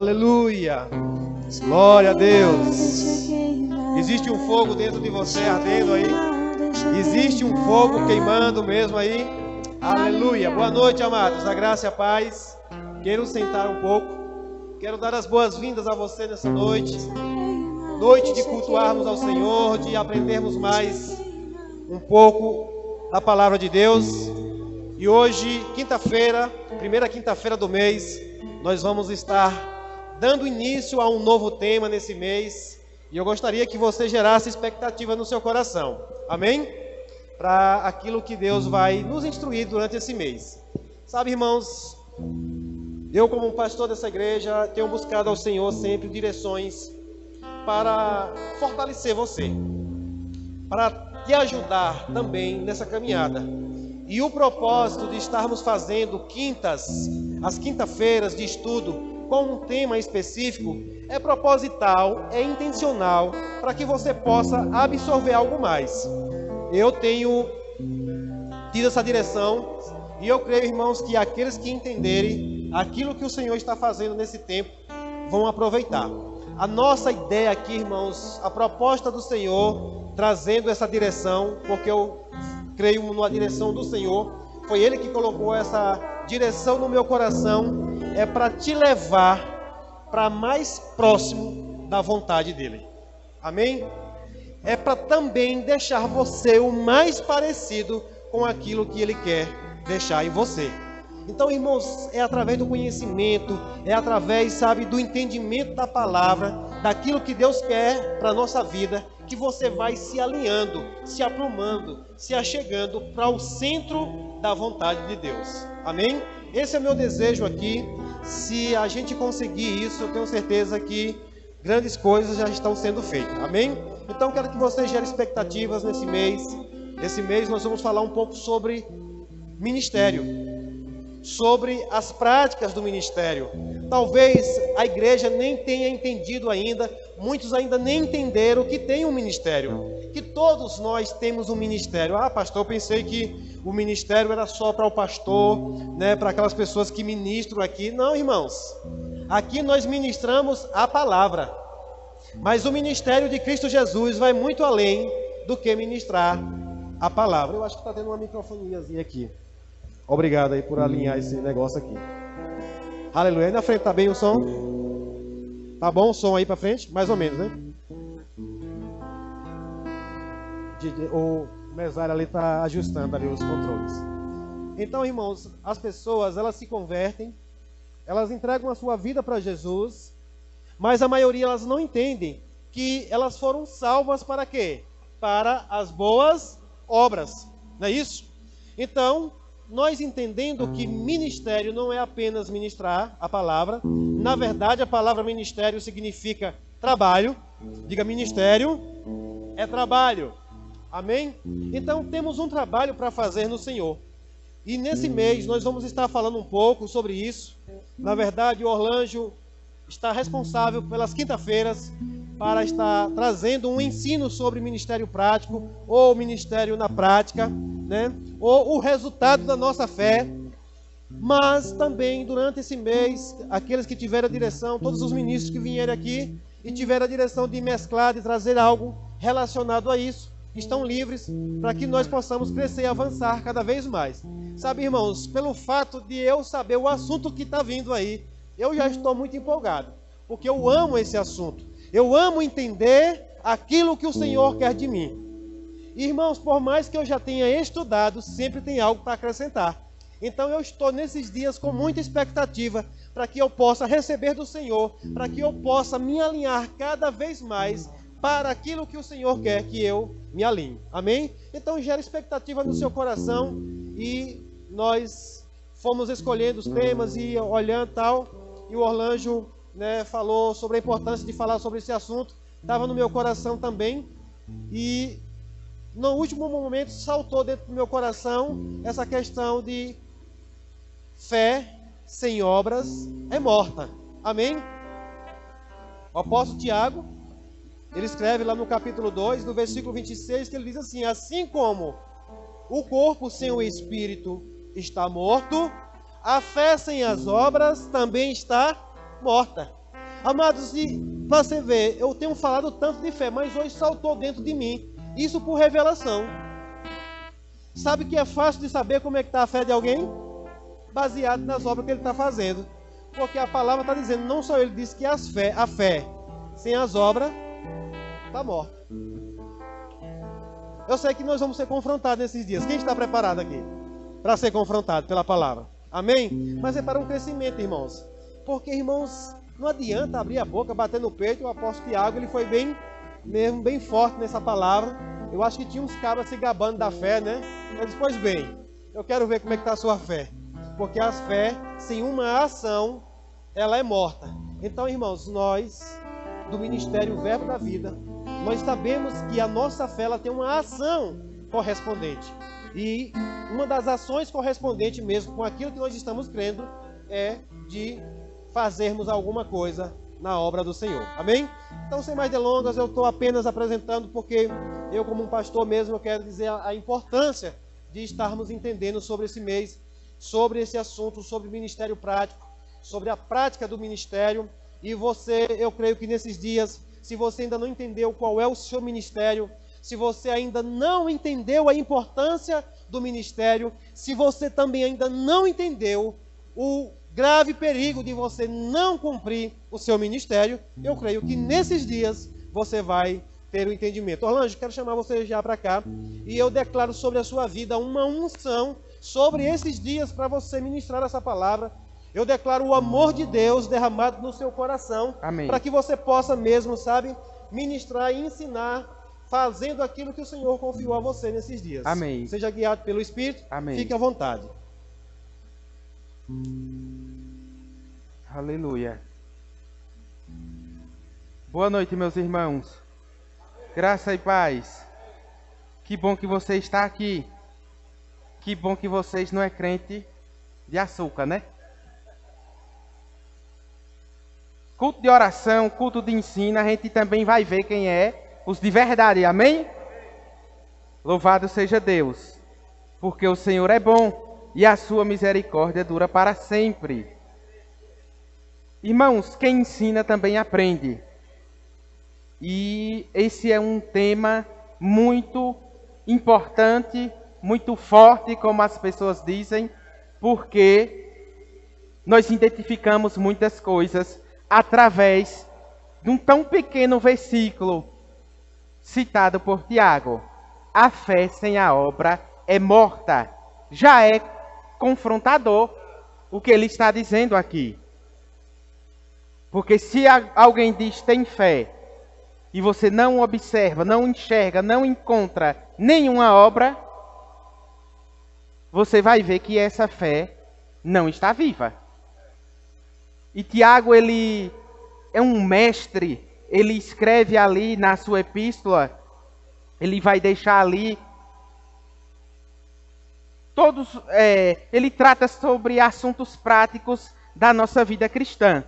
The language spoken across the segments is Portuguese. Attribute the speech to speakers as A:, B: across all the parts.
A: Aleluia, glória a Deus. Existe um fogo dentro de você ardendo aí? Existe um fogo queimando mesmo aí? Aleluia, boa noite, amados, a graça e a paz. Quero sentar um pouco. Quero dar as boas-vindas a você nessa noite. Noite de cultuarmos ao Senhor, de aprendermos mais um pouco da palavra de Deus. E hoje, quinta-feira, primeira quinta-feira do mês, nós vamos estar dando início a um novo tema nesse mês, e eu gostaria que você gerasse expectativa no seu coração, amém? Para aquilo que Deus vai nos instruir durante esse mês. Sabe, irmãos, eu como pastor dessa igreja, tenho buscado ao Senhor sempre direções para fortalecer você, para te ajudar também nessa caminhada. E o propósito de estarmos fazendo as quinta-feiras de estudo, com um tema específico, é proposital, é intencional, para que você possa absorver algo mais. Eu tenho tido essa direção, e eu creio, irmãos, que aqueles que entenderem aquilo que o Senhor está fazendo nesse tempo, vão aproveitar. A nossa ideia aqui, irmãos, a proposta do Senhor, trazendo essa direção, porque eu creio numa direção do Senhor, foi Ele que colocou essa direção no meu coração, é para te levar para mais próximo da vontade dEle. Amém? É para também deixar você o mais parecido com aquilo que Ele quer deixar em você. Então, irmãos, é através do conhecimento, é através, sabe, do entendimento da palavra, daquilo que Deus quer para a nossa vida, que você vai se alinhando, se aprumando, se achegando para o centro da vontade de Deus. Amém? Esse é o meu desejo aqui. Se a gente conseguir isso, eu tenho certeza que grandes coisas já estão sendo feitas. Amém? Então, quero que você gere expectativas nesse mês. Esse mês nós vamos falar um pouco sobre ministério, sobre as práticas do ministério. Talvez a igreja nem tenha entendido ainda, muitos ainda nem entenderam que tem um ministério, que todos nós temos um ministério. Ah, pastor, eu pensei que o ministério era só para o pastor, né, para aquelas pessoas que ministram aqui. Não, irmãos, aqui nós ministramos a palavra, mas o ministério de Cristo Jesus vai muito além do que ministrar a palavra. Eu acho que está tendo uma microfoniazinha aqui. Obrigado aí por alinhar esse negócio aqui. Aleluia. Aí na frente tá bem o som? Tá bom o som aí para frente? Mais ou menos, né? O mesário ali tá ajustando ali os controles. Então, irmãos, as pessoas, elas se convertem, elas entregam a sua vida para Jesus, mas a maioria elas não entendem que elas foram salvas para quê? Para as boas obras. Não é isso? Então, nós entendendo que ministério não é apenas ministrar a palavra. Na verdade, a palavra ministério significa trabalho. Diga, ministério é trabalho. Amém? Então, temos um trabalho para fazer no Senhor. E nesse mês, nós vamos estar falando um pouco sobre isso. Na verdade, o Orlando está responsável pelas quinta-feiras para estar trazendo um ensino sobre ministério prático, ou ministério na prática, né? Ou o resultado da nossa fé. Mas também durante esse mês, aqueles que tiveram a direção, todos os ministros que vieram aqui e tiveram a direção de mesclar, de trazer algo relacionado a isso, estão livres para que nós possamos crescer e avançar cada vez mais. Sabe, irmãos, pelo fato de eu saber o assunto que está vindo aí, eu já estou muito empolgado, porque eu amo esse assunto. Eu amo entender aquilo que o Senhor quer de mim. Irmãos, por mais que eu já tenha estudado, sempre tem algo para acrescentar. Então eu estou nesses dias com muita expectativa para que eu possa receber do Senhor, para que eu possa me alinhar cada vez mais para aquilo que o Senhor quer que eu me alinhe. Amém? Então gera expectativa no seu coração, e nós fomos escolhendo os temas e olhando tal, e o Orlando, né, falou sobre a importância de falar sobre esse assunto. Estava no meu coração também, e no último momento saltou dentro do meu coração essa questão de fé sem obras é morta. Amém? O apóstolo Tiago, ele escreve lá no capítulo 2, no versículo 26, que ele diz assim: assim como o corpo sem o espírito está morto, a fé sem as obras também está morta. Amados, para você ver, eu tenho falado tanto de fé, mas hoje saltou dentro de mim. Isso por revelação. Sabe que é fácil de saber como é que está a fé de alguém? Baseado nas obras que ele está fazendo. Porque a palavra está dizendo, não só ele disse que a fé sem as obras está morta. Eu sei que nós vamos ser confrontados nesses dias. Quem está preparado aqui para ser confrontado pela palavra? Amém? Mas é para um crescimento, irmãos. Porque, irmãos, não adianta abrir a boca, bater no peito. O apóstolo Tiago, ele foi bem forte nessa palavra. Eu acho que tinha uns cabras se gabando da fé, né? Eu disse, pois bem, eu quero ver como é que está a sua fé. Porque a fé, sem uma ação, ela é morta. Então, irmãos, nós, do Ministério Verbo da Vida, nós sabemos que a nossa fé, ela tem uma ação correspondente. E uma das ações correspondentes mesmo com aquilo que nós estamos crendo é de fazermos alguma coisa na obra do Senhor. Amém? Então, sem mais delongas, eu estou apenas apresentando porque eu, como um pastor mesmo, eu quero dizer a importância de estarmos entendendo sobre esse mês, sobre esse assunto, sobre o ministério prático, sobre a prática do ministério. E você, eu creio que nesses dias, se você ainda não entendeu qual é o seu ministério, se você ainda não entendeu a importância do ministério, se você também ainda não entendeu o grave perigo de você não cumprir o seu ministério, eu creio que nesses dias você vai ter o entendimento. Orlando, quero chamar você já para cá e eu declaro sobre a sua vida uma unção sobre esses dias para você ministrar essa palavra. Eu declaro o amor de Deus derramado no seu coração, para que você possa mesmo, sabe, ministrar e ensinar, fazendo aquilo que o Senhor confiou a você nesses dias.
B: Amém.
A: Seja guiado pelo Espírito.
B: Amém.
A: Fique à vontade.
B: Aleluia. Boa noite, meus irmãos. Graça e paz. Que bom que você está aqui. Que bom que vocês não é crente de açúcar, né? Culto de oração, culto de ensino, a gente também vai ver quem é os de verdade, amém? Louvado seja Deus, porque o Senhor é bom e a sua misericórdia dura para sempre. Irmãos, quem ensina também aprende. E esse é um tema muito importante, muito forte, como as pessoas dizem, porque nós identificamos muitas coisas através de um tão pequeno versículo citado por Tiago. A fé sem a obra é morta. Já é confrontador o que ele está dizendo aqui. Porque se alguém diz tem fé e você não observa, não enxerga, não encontra nenhuma obra, você vai ver que essa fé não está viva. E Tiago, ele é um mestre, ele escreve ali na sua epístola, ele vai deixar ali ele trata sobre assuntos práticos da nossa vida cristã.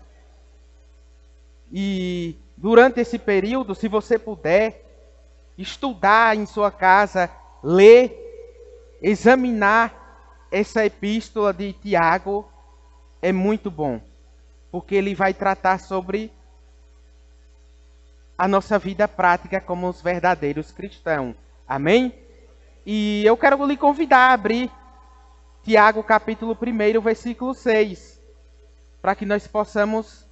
B: E durante esse período, se você puder estudar em sua casa, ler, examinar essa epístola de Tiago, é muito bom. Porque ele vai tratar sobre a nossa vida prática como os verdadeiros cristãos. Amém? E eu quero lhe convidar a abrir Tiago capítulo 1, versículo 6, para que nós possamos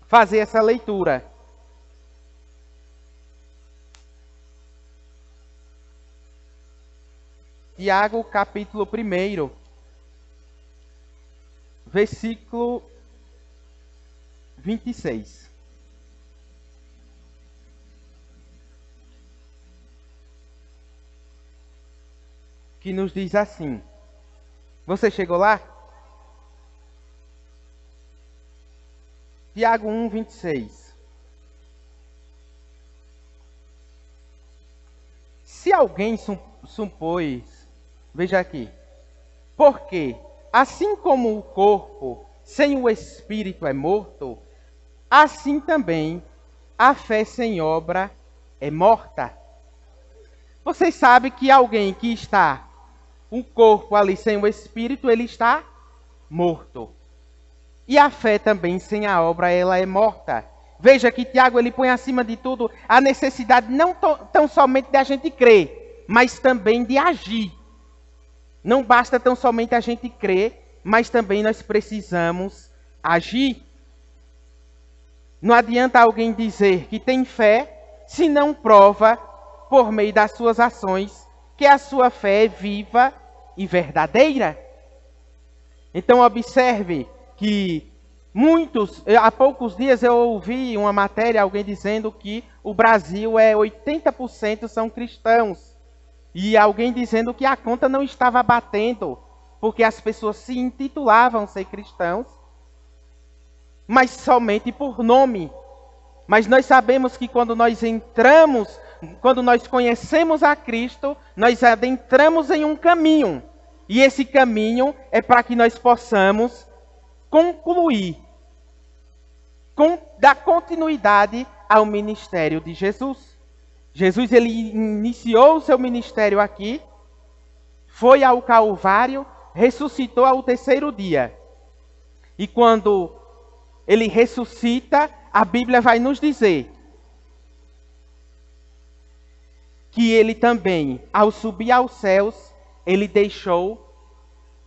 B: fazer essa leitura. Tiago capítulo 1, versículo 26. Que nos diz assim. Você chegou lá? Tiago 1, 26. Se alguém supõe, veja aqui, porque assim como o corpo sem o espírito é morto, assim também a fé sem obra é morta. Vocês sabem que alguém que está um corpo ali sem o espírito, ele está morto. E a fé também sem a obra, ela é morta. Veja que Tiago ele põe acima de tudo a necessidade não tão somente de a gente crer, mas também de agir. Não basta tão somente a gente crer, mas também nós precisamos agir. Não adianta alguém dizer que tem fé se não prova por meio das suas ações que a sua fé é viva e verdadeira. Então observe que há poucos dias eu ouvi uma matéria, alguém dizendo que o Brasil 80% são cristãos. E alguém dizendo que a conta não estava batendo, porque as pessoas se intitulavam ser cristãos, mas somente por nome. Mas nós sabemos que quando nós conhecemos a Cristo, nós adentramos em um caminho. E esse caminho é para que nós possamos concluir, dar continuidade ao ministério de Jesus. Jesus ele iniciou o seu ministério aqui, foi ao Calvário, ressuscitou ao terceiro dia. E quando ele ressuscita, a Bíblia vai nos dizer que ele também, ao subir aos céus, ele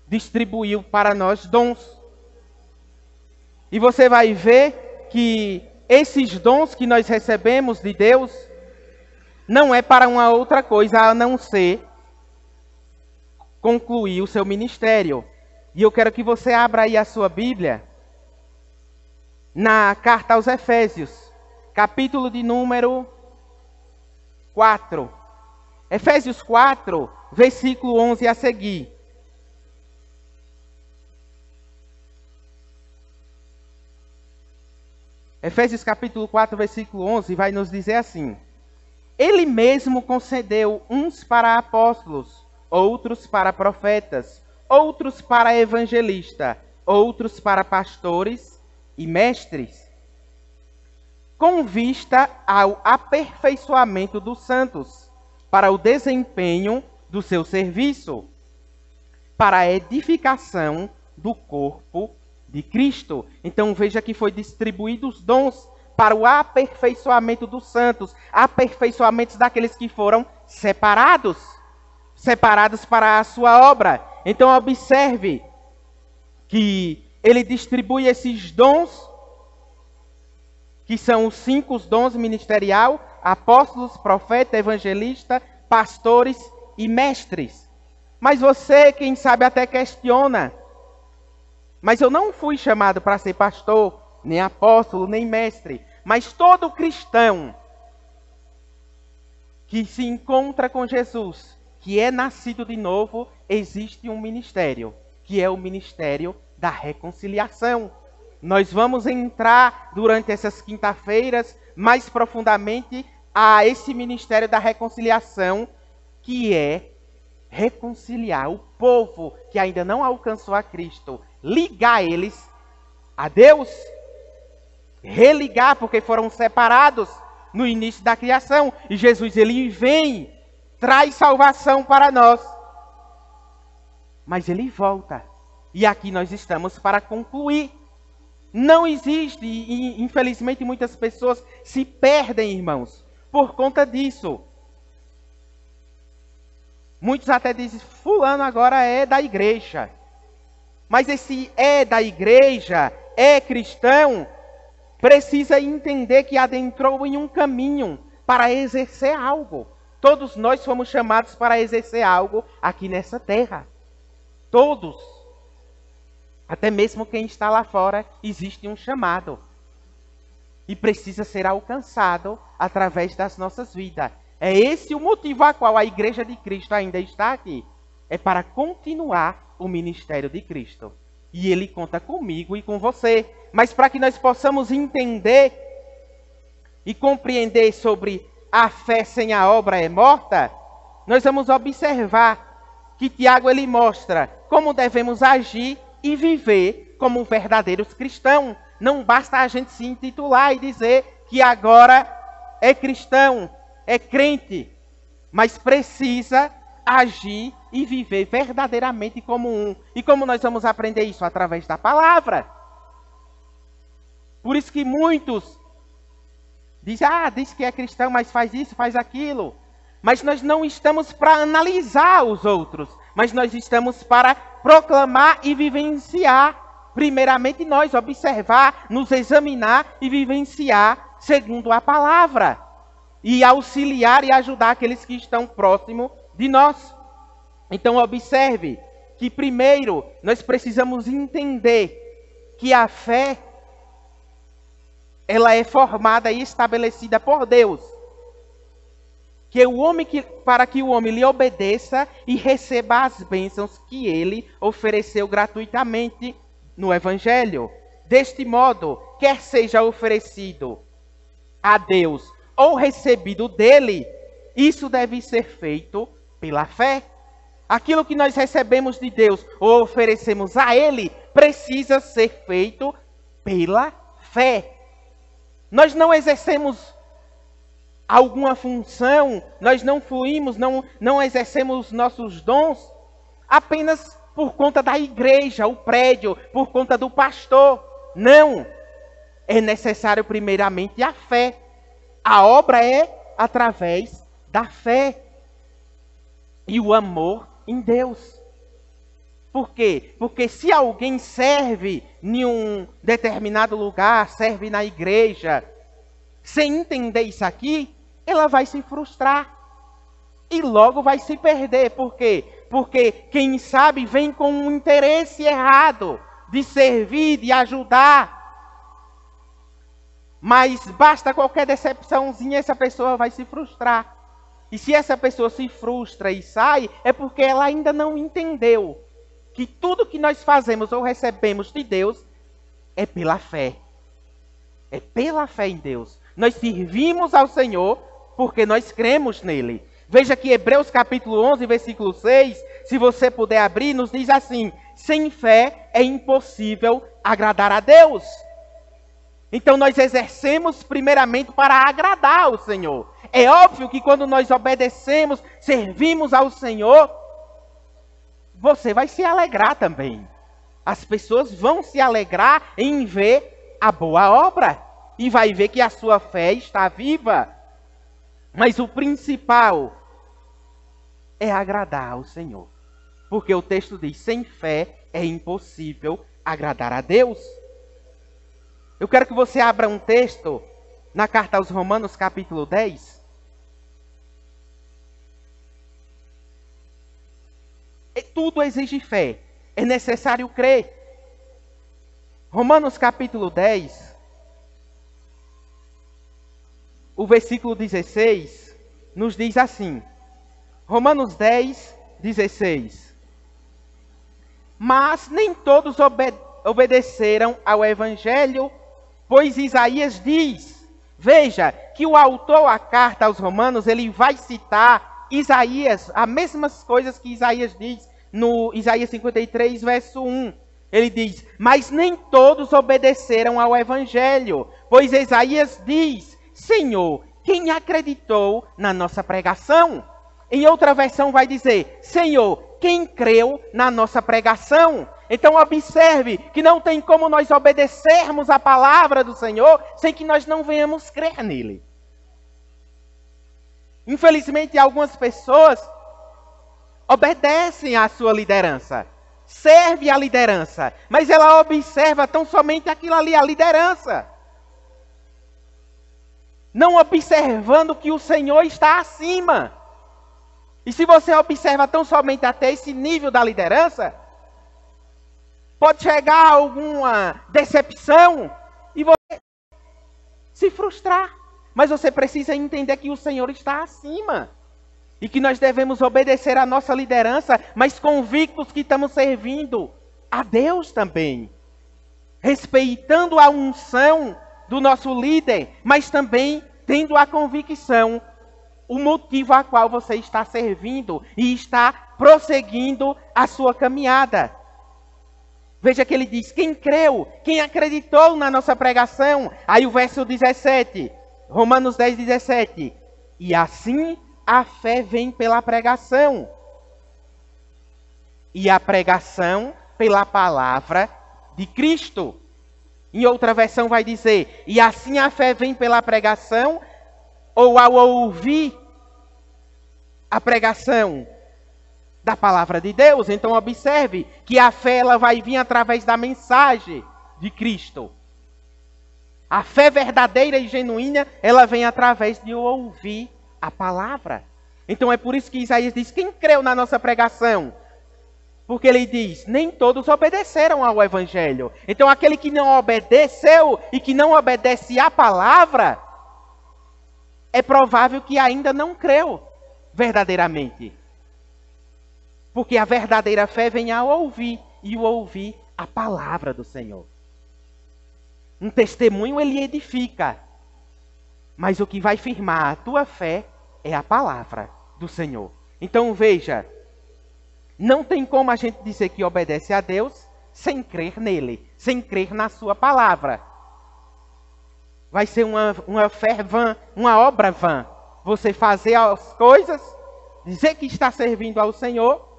B: distribuiu para nós dons. E você vai ver que esses dons que nós recebemos de Deus não é para uma outra coisa a não ser concluir o seu ministério. E eu quero que você abra aí a sua Bíblia na carta aos Efésios, capítulo de número 4. Efésios 4, versículo 11 a seguir. Efésios capítulo 4, versículo 11, vai nos dizer assim: Ele mesmo concedeu uns para apóstolos, outros para profetas, outros para evangelistas, outros para pastores e mestres, com vista ao aperfeiçoamento dos santos, para o desempenho do seu serviço, para a edificação do corpo de Cristo. Então veja que foi distribuído os dons para o aperfeiçoamento dos santos, aperfeiçoamentos daqueles que foram separados para a sua obra. Então observe que ele distribui esses dons, que são os 5 dons ministerial: apóstolos, profeta, evangelista, pastores e mestres. Mas você, quem sabe, até questiona: mas eu não fui chamado para ser pastor, nem apóstolo, nem mestre. Mas todo cristão que se encontra com Jesus, que é nascido de novo, existe um ministério, que é o ministério da reconciliação. Nós vamos entrar durante essas quinta-feiras mais profundamente a esse ministério da reconciliação, que é reconciliar o povo que ainda não alcançou a Cristo, ligar eles a Deus, religar, porque foram separados no início da criação. E Jesus, ele vem, traz salvação para nós, mas ele volta. E aqui nós estamos para concluir. Não existe, e infelizmente muitas pessoas se perdem, irmãos, por conta disso. Muitos até dizem: fulano agora é da igreja. Mas esse é da igreja, é cristão, precisa entender que adentrou em um caminho para exercer algo. Todos nós fomos chamados para exercer algo aqui nessa terra. Todos. Até mesmo quem está lá fora, existe um chamado. E precisa ser alcançado através das nossas vidas. É esse o motivo a qual a igreja de Cristo ainda está aqui. É para continuar o ministério de Cristo. E ele conta comigo e com você. Mas para que nós possamos entender e compreender sobre a fé sem a obra é morta, nós vamos observar que Tiago ele mostra como devemos agir e viver como verdadeiros cristãos. Não basta a gente se intitular e dizer que agora é cristão, é crente, mas precisa agir e viver verdadeiramente como um. E como nós vamos aprender isso? Através da palavra. Por isso que muitos dizem, diz que é cristão, mas faz isso, faz aquilo. Mas nós não estamos para analisar os outros, mas nós estamos para proclamar e vivenciar. Primeiramente nós, observar, nos examinar e vivenciar segundo a palavra. E auxiliar e ajudar aqueles que estão próximos de nós. Então observe que primeiro nós precisamos entender que a fé, ela é formada e estabelecida por Deus. Que o homem para que o homem lhe obedeça e receba as bênçãos que ele ofereceu gratuitamente no Evangelho. Deste modo, quer seja oferecido a Deus ou recebido dele, isso deve ser feito pela fé. Aquilo que nós recebemos de Deus ou oferecemos a ele, precisa ser feito pela fé. Nós não exercemos alguma função, nós não fluímos, não exercemos nossos dons apenas por conta da igreja, o prédio, por conta do pastor. Não. É necessário primeiramente a fé. A obra é através da fé e o amor em Deus. Por quê? Porque se alguém serve em um determinado lugar, serve na igreja, sem entender isso aqui, ela vai se frustrar e logo vai se perder. Por quê? Porque quem sabe vem com um interesse errado de servir, de ajudar. Mas basta qualquer decepçãozinha, essa pessoa vai se frustrar. E se essa pessoa se frustra e sai, é porque ela ainda não entendeu que tudo que nós fazemos ou recebemos de Deus é pela fé. É pela fé em Deus. Nós servimos ao Senhor porque nós cremos nele. Veja que Hebreus capítulo 11, versículo 6, se você puder abrir, nos diz assim: sem fé é impossível agradar a Deus. Então nós exercemos primeiramente para agradar ao Senhor. É óbvio que quando nós obedecemos, servimos ao Senhor, você vai se alegrar também. As pessoas vão se alegrar em ver a boa obra e vai ver que a sua fé está viva. Mas o principal é agradar ao Senhor. Porque o texto diz, sem fé é impossível agradar a Deus. Eu quero que você abra um texto na carta aos Romanos, capítulo 10. E tudo exige fé. É necessário crer. Romanos, capítulo 10. O versículo 16 nos diz assim. Romanos 10, 16. Mas nem todos obedeceram ao Evangelho, pois Isaías diz, veja, que o autor da carta aos Romanos, ele vai citar Isaías, as mesmas coisas que Isaías diz no Isaías 53, verso 1. Ele diz, mas nem todos obedeceram ao Evangelho, pois Isaías diz, Senhor, quem acreditou na nossa pregação? Em outra versão vai dizer, Senhor, quem creu na nossa pregação? Então observe que não tem como nós obedecermos a palavra do Senhor sem que nós não venhamos crer nele. Infelizmente, algumas pessoas obedecem à sua liderança, servem à liderança, mas ela observa tão somente aquilo ali, a liderança. Não observando que o Senhor está acima. E se você observa tão somente até esse nível da liderança, pode chegar a alguma decepção e você se frustrar. Mas você precisa entender que o Senhor está acima. E que nós devemos obedecer à nossa liderança, mas convictos que estamos servindo a Deus também. Respeitando a unção do nosso líder, mas também tendo a convicção, o motivo a qual você está servindo e está prosseguindo a sua caminhada. Veja que ele diz, quem creu, quem acreditou na nossa pregação. Aí o verso 17, Romanos 10, 17. E assim a fé vem pela pregação. E a pregação pela palavra de Cristo. Em outra versão vai dizer, e assim a fé vem pela pregação, ou ao ouvir a pregação da palavra de Deus. Então observe que a fé ela vai vir através da mensagem de Cristo. A fé verdadeira e genuína, ela vem através de ouvir a palavra. Então é por isso que Isaías diz, quem creu na nossa pregação? Porque ele diz, nem todos obedeceram ao evangelho. Então aquele que não obedeceu e que não obedece à palavra, é provável que ainda não creu verdadeiramente. Porque a verdadeira fé vem ao ouvir, e o ouvir a palavra do Senhor. Um testemunho ele edifica, mas o que vai firmar a tua fé é a palavra do Senhor. Então veja, não tem como a gente dizer que obedece a Deus sem crer nele, sem crer na sua palavra. Vai ser uma fé vã, uma obra vã. Você fazer as coisas, dizer que está servindo ao Senhor,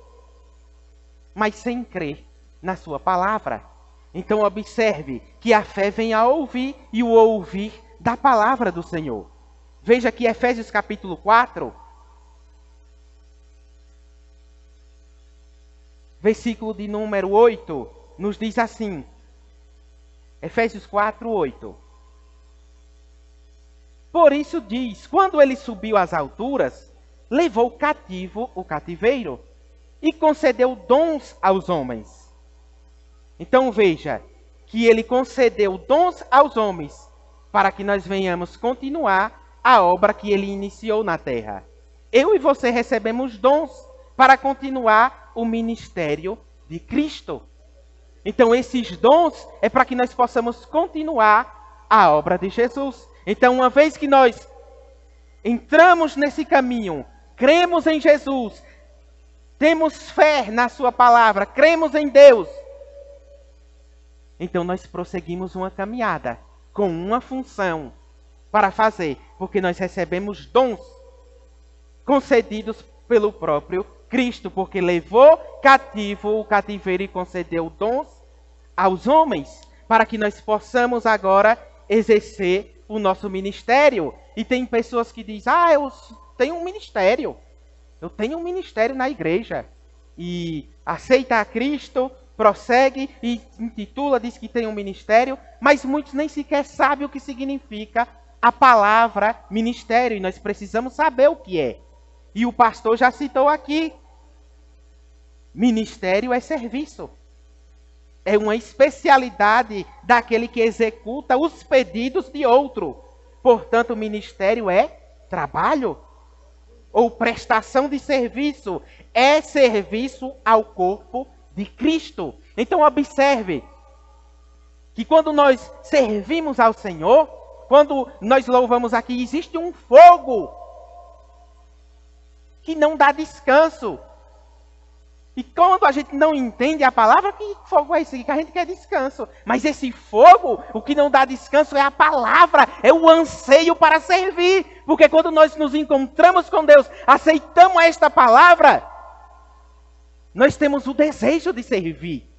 B: mas sem crer na sua palavra. Então observe que a fé vem a ouvir e o ouvir da palavra do Senhor. Veja que Efésios capítulo 4, versículo de número 8, nos diz assim. Efésios 4, 8. Por isso diz, quando ele subiu às alturas, levou cativo o cativeiro e concedeu dons aos homens. Então veja que ele concedeu dons aos homens para que nós venhamos continuar a obra que ele iniciou na terra. Eu e você recebemos dons para continuar o ministério de Cristo. Então esses dons é para que nós possamos continuar a obra de Jesus. Então uma vez que nós entramos nesse caminho, cremos em Jesus, temos fé na sua palavra, cremos em Deus, então nós prosseguimos uma caminhada com uma função para fazer, porque nós recebemos dons concedidos pelo próprio Cristo, porque levou cativo o cativeiro e concedeu dons aos homens, para que nós possamos agora exercer o nosso ministério. E tem pessoas que dizem, eu tenho um ministério na igreja, e aceita a Cristo, prossegue e intitula, diz que tem um ministério, mas muitos nem sequer sabem o que significa a palavra ministério, e nós precisamos saber o que é. E o pastor já citou aqui, ministério é serviço. É uma especialidade daquele que executa os pedidos de outro. Portanto, ministério é trabalho ou prestação de serviço. É serviço ao corpo de Cristo. Então observe que quando nós servimos ao Senhor, quando nós louvamos aqui, existe um fogo que não dá descanso. E quando a gente não entende a palavra, que fogo é esse? Que a gente quer descanso. Mas esse fogo, o que não dá descanso é a palavra, é o anseio para servir. Porque quando nós nos encontramos com Deus, aceitamos esta palavra, nós temos o desejo de servir.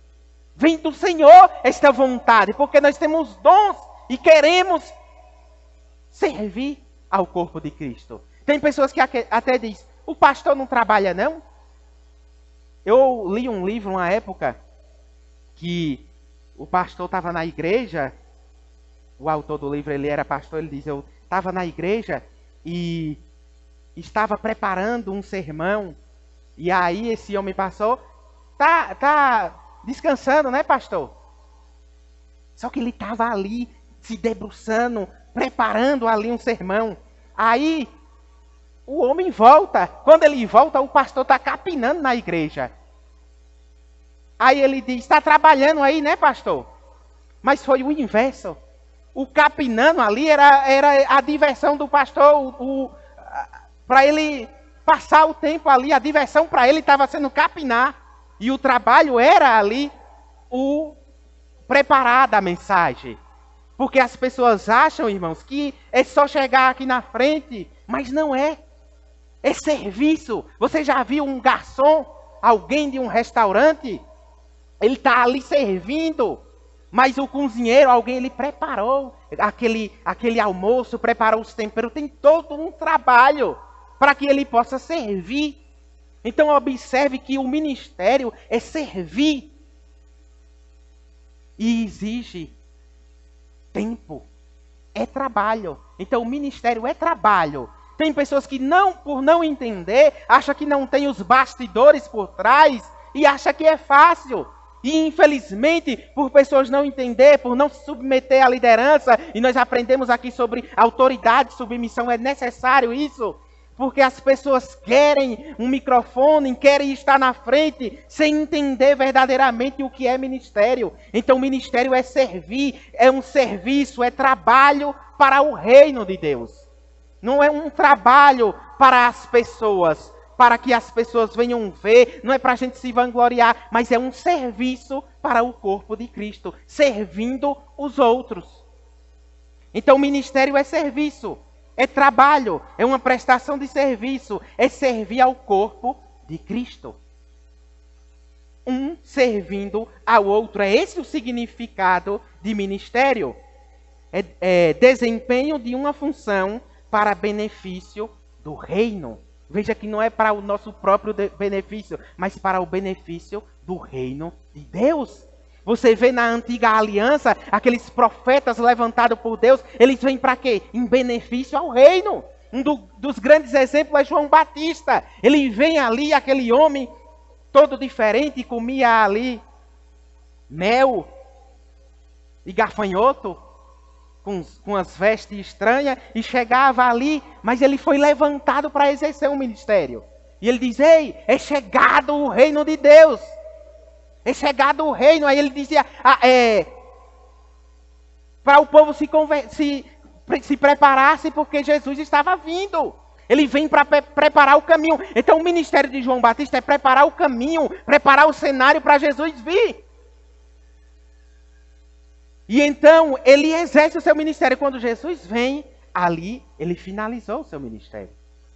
B: Vem do Senhor esta vontade, porque nós temos dons e queremos servir ao corpo de Cristo. Tem pessoas que até dizem, o pastor não trabalha não? Eu li um livro uma época que o pastor estava na igreja, o autor do livro, ele era pastor, ele diz, eu estava na igreja e estava preparando um sermão, e aí esse homem passou, tá descansando, né, pastor? Só que ele estava ali, se debruçando, preparando ali um sermão. Aí o homem volta. Quando ele volta, o pastor está capinando na igreja. Aí ele diz, está trabalhando aí, né, pastor? Mas foi o inverso. O capinando ali era a diversão do pastor. Para ele passar o tempo ali, a diversão para ele estava sendo capinar. E o trabalho era ali o preparar da mensagem. Porque as pessoas acham, irmãos, que é só chegar aqui na frente, mas não é. É serviço. Você já viu um garçom, alguém de um restaurante? Ele está ali servindo. Mas o cozinheiro, alguém, ele preparou aquele almoço, preparou os temperos, tem todo um trabalho para que ele possa servir. Então observe que o ministério é servir. E exige tempo. É trabalho. Então o ministério é trabalho. Tem pessoas que por não entender, acham que não tem os bastidores por trás e acham que é fácil. E infelizmente, por pessoas não entender, por não se submeter à liderança, e nós aprendemos aqui sobre autoridade, submissão, é necessário isso. Porque as pessoas querem um microfone, querem estar na frente, sem entender verdadeiramente o que é ministério. Então, o ministério é servir, é um serviço, é trabalho para o reino de Deus. Não é um trabalho para as pessoas, para que as pessoas venham ver, não é para a gente se vangloriar, mas é um serviço para o corpo de Cristo, servindo os outros. Então, o ministério é serviço. É trabalho, é uma prestação de serviço, é servir ao corpo de Cristo. Um servindo ao outro, é esse o significado de ministério. É desempenho de uma função para benefício do reino. Veja que não é para o nosso próprio benefício, mas para o benefício do reino de Deus. Você vê na antiga aliança, aqueles profetas levantados por Deus, eles vêm para quê? Em benefício ao reino. Dos grandes exemplos é João Batista. Ele vem ali, aquele homem todo diferente, comia ali mel e gafanhoto, com as vestes estranhas, e chegava ali, mas ele foi levantado para exercer um ministério. E ele diz, ei, é chegado o reino de Deus. É chegado o reino. Aí ele dizia, para o povo se preparasse, porque Jesus estava vindo. Ele vem para preparar o caminho. Então o ministério de João Batista é preparar o caminho, preparar o cenário para Jesus vir. E então ele exerce o seu ministério. Quando Jesus vem, ali ele finalizou o seu ministério.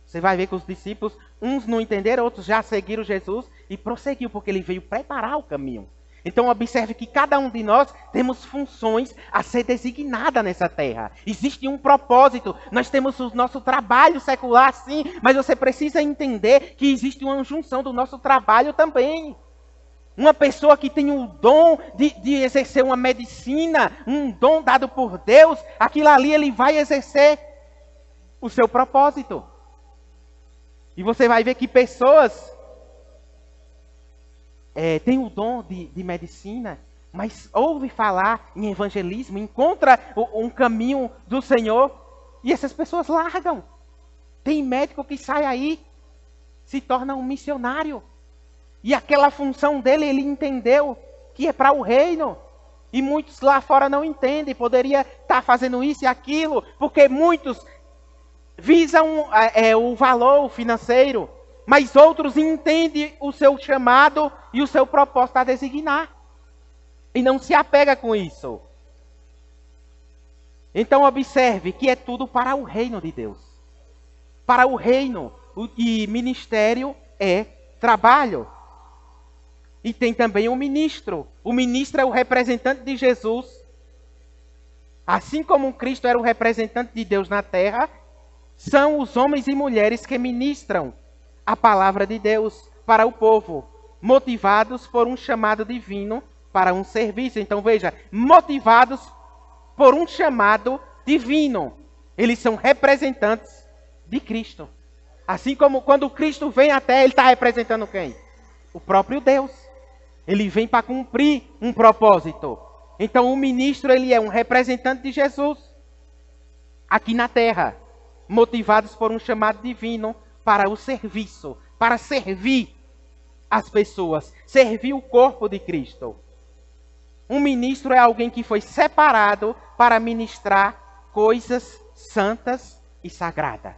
B: Você vai ver que os discípulos, uns não entenderam, outros já seguiram Jesus e prosseguiu, porque ele veio preparar o caminho. Então observe que cada um de nós temos funções a ser designada nessa terra. Existe um propósito. Nós temos o nosso trabalho secular, sim, mas você precisa entender que existe uma junção do nosso trabalho também. Uma pessoa que tem o dom de exercer uma medicina, um dom dado por Deus, aquilo ali ele vai exercer o seu propósito. E você vai ver que pessoas têm o dom de medicina, mas ouve falar em evangelismo, encontra um caminho do Senhor, e essas pessoas largam. Tem médico que sai aí, se torna um missionário. E aquela função dele, ele entendeu que é para o reino. E muitos lá fora não entendem, poderia estar fazendo isso e aquilo, porque muitos visam o valor financeiro, mas outros entendem o seu chamado e o seu propósito a designar. E não se apega com isso. Então observe que é tudo para o reino de Deus. Para o reino. E ministério é trabalho. E tem também o ministro. O ministro é o representante de Jesus. Assim como Cristo era o representante de Deus na terra, são os homens e mulheres que ministram a palavra de Deus para o povo, motivados por um chamado divino para um serviço. Então veja, motivados por um chamado divino. Eles são representantes de Cristo. Assim como quando Cristo vem à terra, ele está representando quem? O próprio Deus. Ele vem para cumprir um propósito. Então o ministro, ele é um representante de Jesus aqui na terra, motivados por um chamado divino para o serviço, para servir as pessoas, servir o corpo de Cristo. Um ministro é alguém que foi separado para ministrar coisas santas e sagradas.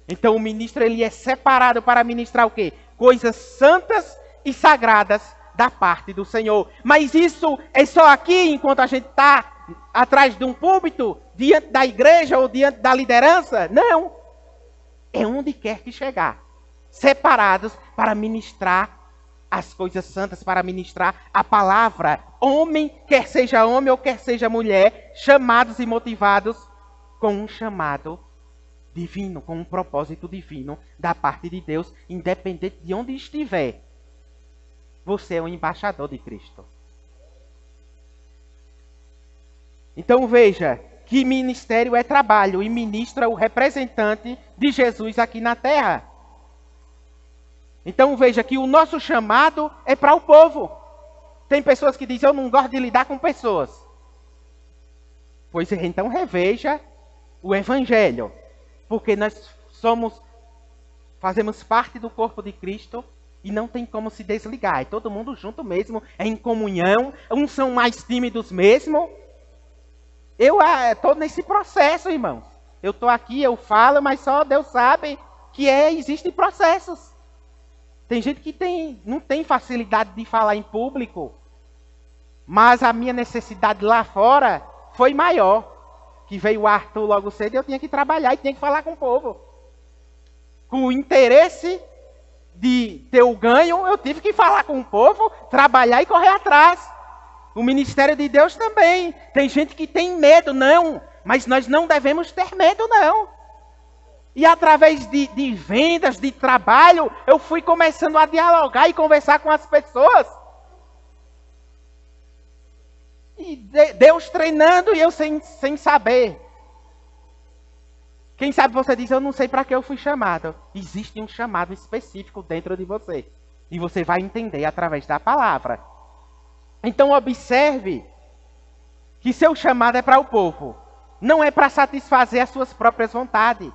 B: Então o ministro, ele é separado para ministrar o quê? Coisas santas e sagradas da parte do Senhor. Mas isso é só aqui, enquanto a gente está atrás de um púlpito, diante da igreja ou diante da liderança? Não. É onde quer que chegar. Separados para ministrar as coisas santas, para ministrar a palavra. Homem, quer seja homem ou quer seja mulher, chamados e motivados com um chamado divino, com um propósito divino da parte de Deus, independente de onde estiver. Você é um embaixador de Cristo. Então veja, que ministério é trabalho e ministra o representante de Jesus aqui na terra. Então veja que o nosso chamado é para o povo. Tem pessoas que dizem, eu não gosto de lidar com pessoas. Pois então reveja o Evangelho. Porque nós fazemos parte do corpo de Cristo e não tem como se desligar. É todo mundo junto mesmo, é em comunhão. Uns são mais tímidos mesmo. Eu estou nesse processo, irmãos. Eu estou aqui, eu falo, mas só Deus sabe que existem processos. Tem gente que não tem facilidade de falar em público, mas a minha necessidade lá fora foi maior. Que veio o Arthur logo cedo e eu tinha que trabalhar e tinha que falar com o povo. Com o interesse de ter o ganho, eu tive que falar com o povo, trabalhar e correr atrás. O ministério de Deus também. Tem gente que tem medo, não. Mas nós não devemos ter medo, não. E através de vendas, de trabalho, eu fui começando a dialogar e conversar com as pessoas. E Deus treinando e eu sem saber. Quem sabe você diz, eu não sei para que eu fui chamado. Existe um chamado específico dentro de você. E você vai entender através da palavra. Então observe que seu chamado é para o povo. Não é para satisfazer as suas próprias vontades.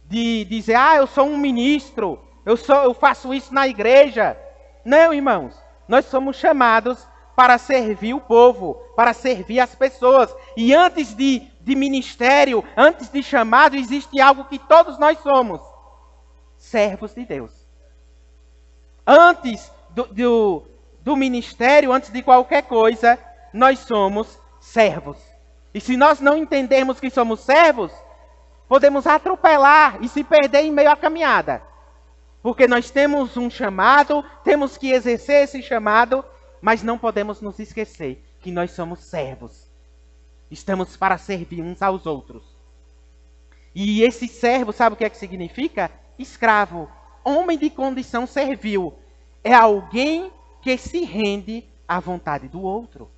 B: De dizer, eu sou um ministro, eu faço isso na igreja. Não, irmãos. Nós somos chamados para servir o povo, para servir as pessoas. E antes de ministério, antes de chamado, existe algo que todos nós somos. Servos de Deus. Antes do ministério, antes de qualquer coisa, nós somos servos. E se nós não entendermos que somos servos, podemos atropelar e se perder em meio à caminhada. Porque nós temos um chamado, temos que exercer esse chamado, mas não podemos nos esquecer que nós somos servos. Estamos para servir uns aos outros. E esse servo, sabe o que é que significa? Escravo. Homem de condição servil. É alguém que se rende à vontade do outro.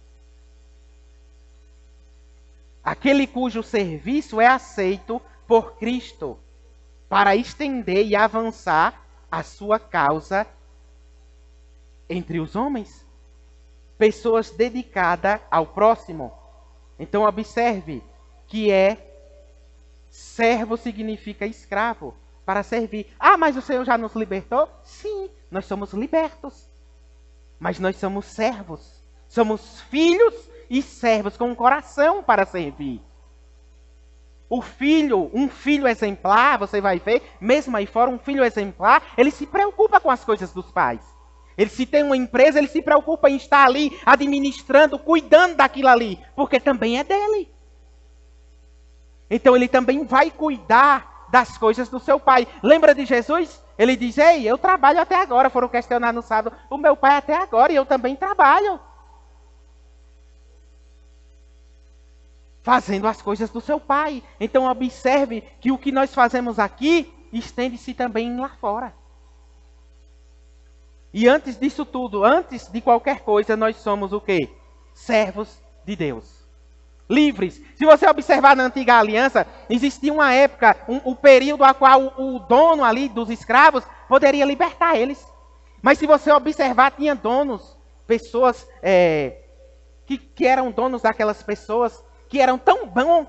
B: Aquele cujo serviço é aceito por Cristo para estender e avançar a sua causa entre os homens. Pessoas dedicadas ao próximo. Então observe que servo significa escravo, para servir. Mas o Senhor já nos libertou? Sim, nós somos libertos. Mas nós somos servos. Somos filhos e servos com um coração para servir. Um filho exemplar, você vai ver, mesmo aí fora, um filho exemplar, ele se preocupa com as coisas dos pais. Ele, se tem uma empresa, ele se preocupa em estar ali, administrando, cuidando daquilo ali, porque também é dele. Então ele também vai cuidar das coisas do seu pai. Lembra de Jesus? Ele diz, eu trabalho até agora. Foram questionar no sábado, o meu pai até agora e eu também trabalho. Fazendo as coisas do seu pai. Então observe que o que nós fazemos aqui, estende-se também lá fora. E antes disso tudo, antes de qualquer coisa, nós somos o quê? Servos de Deus. Livres. Se você observar na antiga aliança, existia uma época, um período a qual o dono ali dos escravos poderia libertar eles. Mas se você observar, tinha donos, pessoas que eram donos daquelas pessoas, que eram tão bons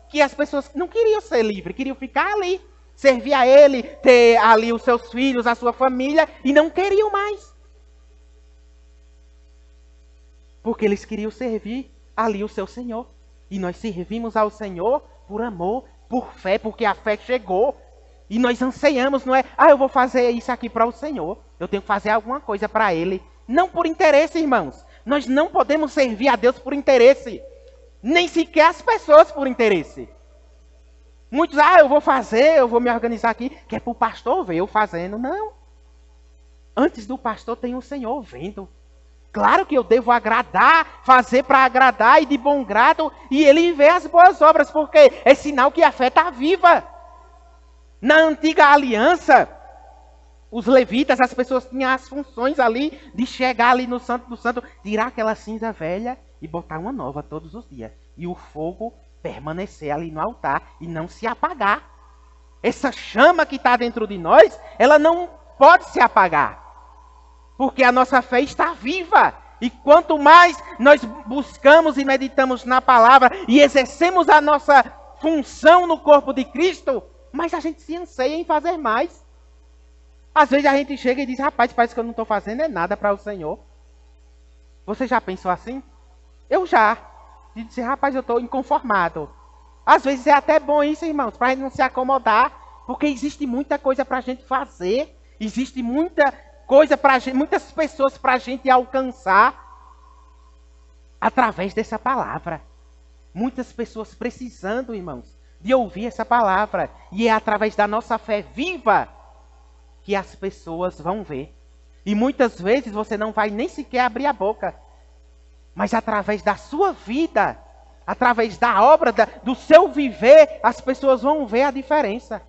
B: que as pessoas não queriam ser livres, queriam ficar ali. Servir a ele, ter ali os seus filhos, a sua família, e não queriam mais. Porque eles queriam servir ali o seu Senhor. E nós servimos ao Senhor por amor, por fé, porque a fé chegou. E nós anseiamos, não é? Eu vou fazer isso aqui para o Senhor. Eu tenho que fazer alguma coisa para Ele. Não por interesse, irmãos. Nós não podemos servir a Deus por interesse. Nem sequer as pessoas por interesse. Muitos, eu vou me organizar aqui, que é para o pastor ver eu fazendo. Não. Antes do pastor tem o Senhor vendo. Claro que eu devo agradar, fazer para agradar e de bom grado, e ele vê as boas obras, porque é sinal que a fé está viva. Na antiga aliança, os levitas, as pessoas tinham as funções ali de chegar ali no Santo do Santo, tirar aquela cinza velha e botar uma nova todos os dias. E o fogo permanecer ali no altar e não se apagar. Essa chama que está dentro de nós, ela não pode se apagar. Porque a nossa fé está viva. E quanto mais nós buscamos e meditamos na palavra e exercemos a nossa função no corpo de Cristo, mais a gente se anseia em fazer mais. Às vezes a gente chega e diz, rapaz, parece que eu não estou fazendo nada para o Senhor. Você já pensou assim? Eu já. De dizer, rapaz, eu estou inconformado. Às vezes é até bom isso, irmãos, para a gente não se acomodar. Porque existe muita coisa para a gente fazer. Existe muita coisa para a gente, muitas pessoas para a gente alcançar através dessa palavra. Muitas pessoas precisando, irmãos, de ouvir essa palavra. E é através da nossa fé viva que as pessoas vão ver. E muitas vezes você não vai nem sequer abrir a boca. Mas através da sua vida, através da obra, do seu viver, as pessoas vão ver a diferença.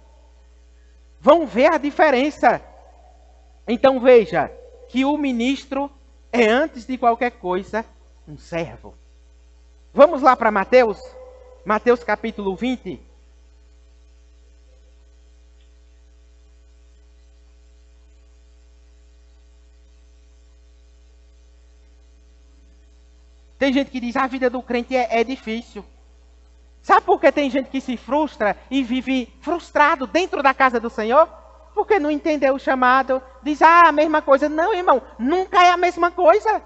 B: Vão ver a diferença. Então veja, que o ministro é antes de qualquer coisa um servo. Vamos lá para Mateus. Mateus capítulo 20. Tem gente que diz, a vida do crente é difícil. Sabe por que tem gente que se frustra e vive frustrado dentro da casa do Senhor? Porque não entendeu o chamado. Diz, a mesma coisa. Não, irmão, nunca é a mesma coisa.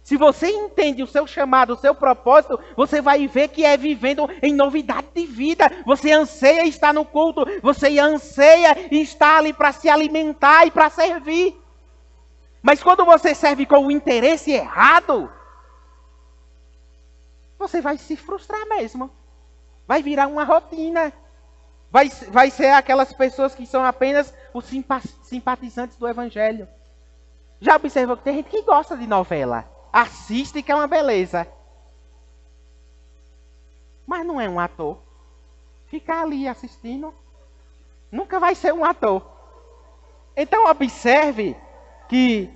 B: Se você entende o seu chamado, o seu propósito, você vai ver que é vivendo em novidade de vida. Você anseia estar no culto. Você anseia estar ali para se alimentar e para servir. Mas quando você serve com o interesse errado, você vai se frustrar mesmo. Vai virar uma rotina. Vai ser aquelas pessoas que são apenas os simpatizantes do Evangelho. Já observou que tem gente que gosta de novela. Assiste que é uma beleza. Mas não é um ator. Ficar ali assistindo nunca vai ser um ator. Então observe que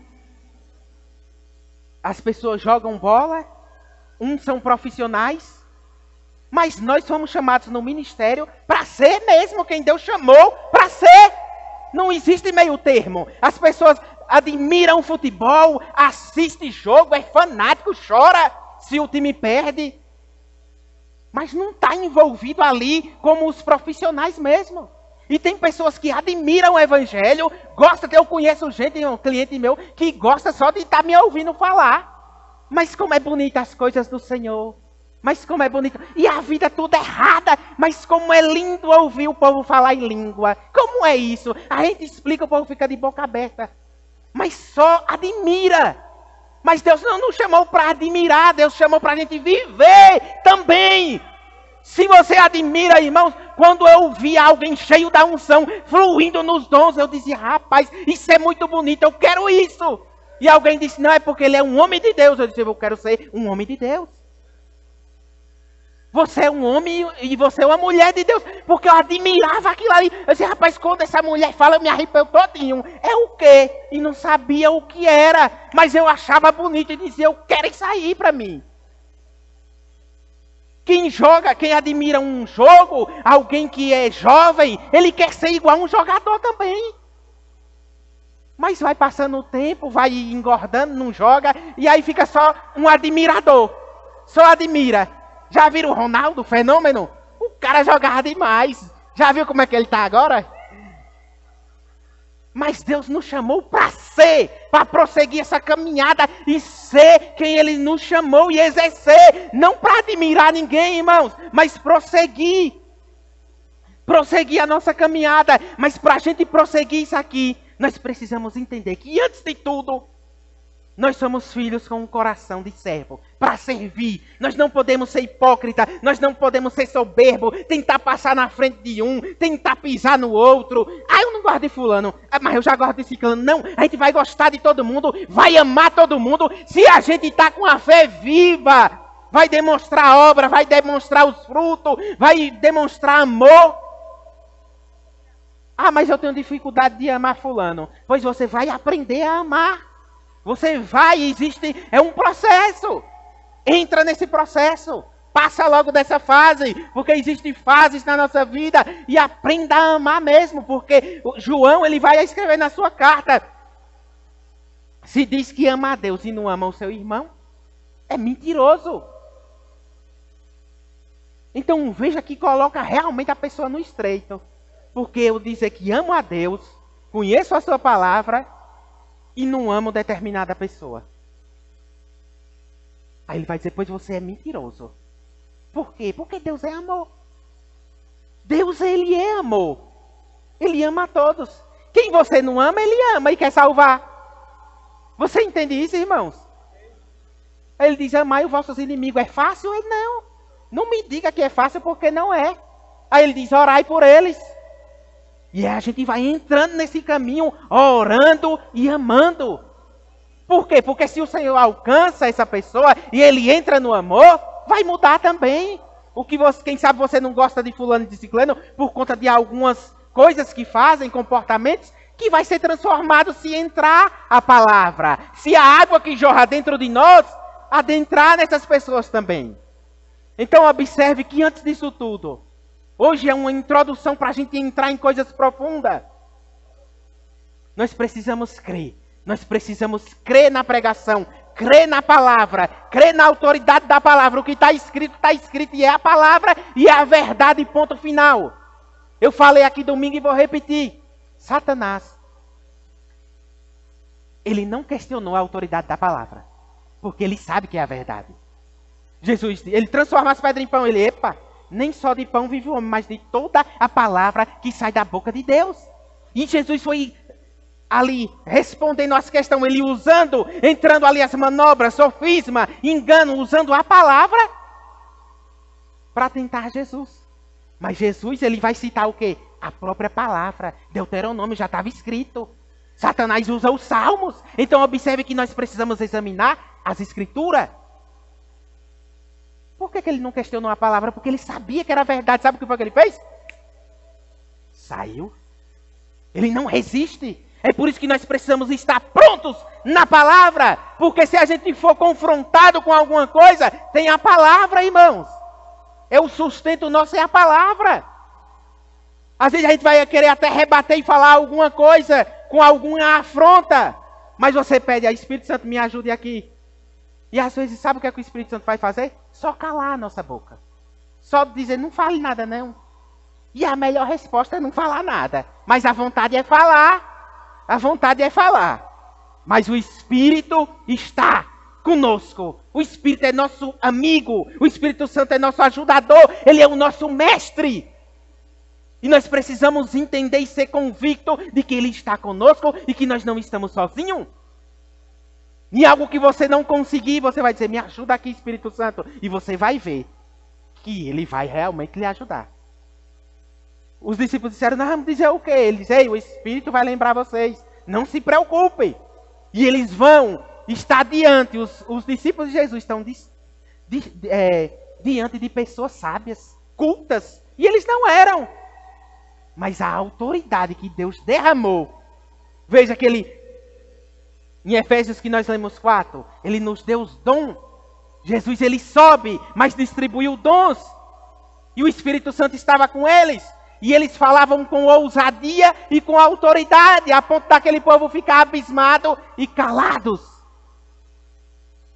B: as pessoas jogam bola. Uns são profissionais. Mas nós somos chamados no ministério para ser mesmo quem Deus chamou para ser. Não existe meio termo. As pessoas admiram futebol, assistem jogo, é fanático, chora se o time perde. Mas não está envolvido ali como os profissionais mesmo. E tem pessoas que admiram o evangelho, eu conheço gente, um cliente meu, que gosta só de estar me ouvindo falar. Mas como é bonita as coisas do Senhor. Mas como é bonito. E a vida toda errada. Mas como é lindo ouvir o povo falar em língua. Como é isso? A gente explica, o povo fica de boca aberta. Mas só admira. Mas Deus não nos chamou para admirar. Deus chamou para a gente viver também. Se você admira, irmãos, quando eu via alguém cheio da unção, fluindo nos dons, eu dizia, rapaz, isso é muito bonito, eu quero isso. E alguém disse, não, é porque ele é um homem de Deus. Eu disse, eu quero ser um homem de Deus. Você é um homem e você é uma mulher de Deus. Porque eu admirava aquilo ali. Eu disse, rapaz, quando essa mulher fala, eu me arrepio todinho. É o quê? E não sabia o que era. Mas eu achava bonito e dizia, eu quero isso aí para mim. Quem admira um jogo, alguém que é jovem, ele quer ser igual a um jogador também. Mas vai passando o tempo, vai engordando, não joga. E aí fica só um admirador. Só admira. Já viram o Ronaldo, fenômeno? O cara jogava demais. Já viu como é que ele está agora? Mas Deus nos chamou para ser, para prosseguir essa caminhada e ser quem Ele nos chamou e exercer. Não para admirar ninguém, irmãos, mas prosseguir. Prosseguir a nossa caminhada. Mas para a gente prosseguir isso aqui, nós precisamos entender que antes de tudo, Nós somos filhos com um coração de servo, para servir. Nós não podemos ser hipócrita, nós não podemos ser soberbo, tentar passar na frente de um, tentar pisar no outro. Ah, eu não gosto de fulano, mas eu já gosto de ciclano. Não, a gente vai gostar de todo mundo, vai amar todo mundo, se a gente está com a fé viva. Vai demonstrar a obra, vai demonstrar os frutos, vai demonstrar amor. Ah, mas eu tenho dificuldade de amar fulano. Pois você vai aprender a amar. Você vai, é um processo. Entra nesse processo. Passa logo dessa fase, porque existem fases na nossa vida. E aprenda a amar mesmo, porque João, ele vai escrever na sua carta. Se diz que ama a Deus e não ama o seu irmão, é mentiroso. Então veja que coloca realmente a pessoa no estreito. Porque eu dizer que amo a Deus, conheço a sua palavra e não amo determinada pessoa. Aí ele vai dizer, pois você é mentiroso. Por quê? Porque Deus é amor. Deus, ele é amor. Ele ama a todos. Quem você não ama, ele ama e quer salvar. Você entende isso, irmãos? Ele diz, amai os vossos inimigos. É fácil? Ele não. Não me diga que é fácil, porque não é. Aí ele diz, orai por eles. E a gente vai entrando nesse caminho, orando e amando. Por quê? Porque se o Senhor alcança essa pessoa e ele entra no amor, vai mudar também. Quem sabe você não gosta de fulano e de ciclano por conta de algumas coisas que fazem, comportamentos, que vai ser transformado se entrar a palavra. Se a água que jorra dentro de nós, adentrar nessas pessoas também. Então observe que antes disso tudo, hoje é uma introdução para a gente entrar em coisas profundas. Nós precisamos crer. Nós precisamos crer na pregação, crer na palavra, crer na autoridade da palavra. O que está escrito e é a palavra e é a verdade, ponto final. Eu falei aqui domingo e vou repetir. Satanás, ele não questionou a autoridade da palavra, porque ele sabe que é a verdade. Jesus, ele transforma as pedras em pão. Ele, nem só de pão vive o homem, mas de toda a palavra que sai da boca de Deus. E Jesus foi ali respondendo as questões, ele entrando ali as manobras, sofisma, engano, usando a palavra para tentar Jesus. Mas Jesus, ele vai citar o quê? A própria palavra. Deuteronômio já estava escrito. Satanás usa os salmos. Então observe que nós precisamos examinar as escrituras. Por que ele não questionou a palavra? Porque ele sabia que era verdade. Sabe o que foi que ele fez? Saiu. Ele não resiste. É por isso que nós precisamos estar prontos na palavra. Porque se a gente for confrontado com alguma coisa, tem a palavra, irmãos. O sustento nosso é a palavra. Às vezes a gente vai querer até rebater e falar alguma coisa com alguma afronta. Mas você pede, Espírito Santo, me ajude aqui. E às vezes, sabe o que o Espírito Santo vai fazer? Só calar a nossa boca. Só dizer, não fale nada não. E a melhor resposta é não falar nada. Mas a vontade é falar. A vontade é falar. Mas o Espírito está conosco. O Espírito é nosso amigo. O Espírito Santo é nosso ajudador. Ele é o nosso mestre. E nós precisamos entender e ser convictos de que Ele está conosco e que nós não estamos sozinhos. E algo que você não conseguir, você vai dizer, me ajuda aqui, Espírito Santo. E você vai ver que Ele vai realmente lhe ajudar. Os discípulos disseram, nós vamos dizer o quê? Ele disse, o Espírito vai lembrar vocês. Não se preocupem. E eles vão estar diante, os discípulos de Jesus estão diante de pessoas sábias, cultas. E eles não eram. Mas a autoridade que Deus derramou. Veja que em Efésios que nós lemos 4, Ele nos deu os dons. Jesus, Ele sobe, mas distribuiu dons. E o Espírito Santo estava com eles. E eles falavam com ousadia e com autoridade, a ponto daquele povo ficar abismado e calados.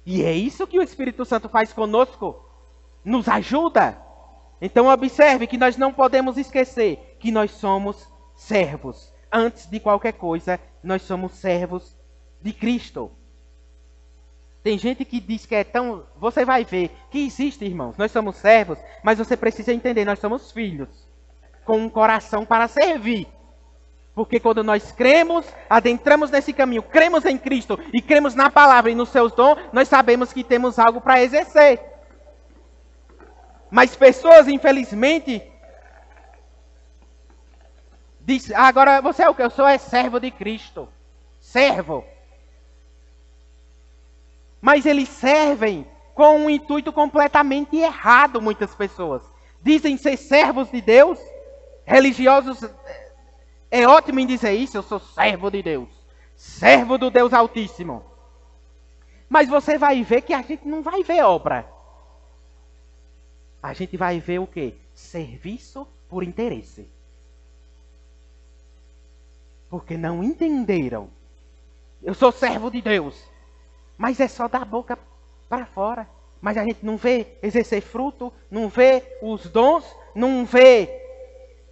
B: E é isso que o Espírito Santo faz conosco. Nos ajuda. Então observe que nós não podemos esquecer que nós somos servos. Antes de qualquer coisa, nós somos servos de Cristo. Tem gente que diz que é tão... Você vai ver que existe, irmãos. Nós somos servos, mas você precisa entender, nós somos filhos. Com um coração para servir. Porque quando nós cremos, adentramos nesse caminho, cremos em Cristo e cremos na palavra e nos seus dons, nós sabemos que temos algo para exercer. Mas pessoas, infelizmente, dizem, agora você é o que? Eu sou servo de Cristo. Servo. Mas eles servem com um intuito completamente errado, muitas pessoas. Dizem ser servos de Deus, religiosos. É ótimo em dizer isso, eu sou servo de Deus. Servo do Deus Altíssimo. Mas você vai ver que a gente não vai ver obra. A gente vai ver o quê? Serviço por interesse. Porque não entenderam. Eu sou servo de Deus. Mas é só da boca para fora. Mas a gente não vê exercer fruto, não vê os dons, não vê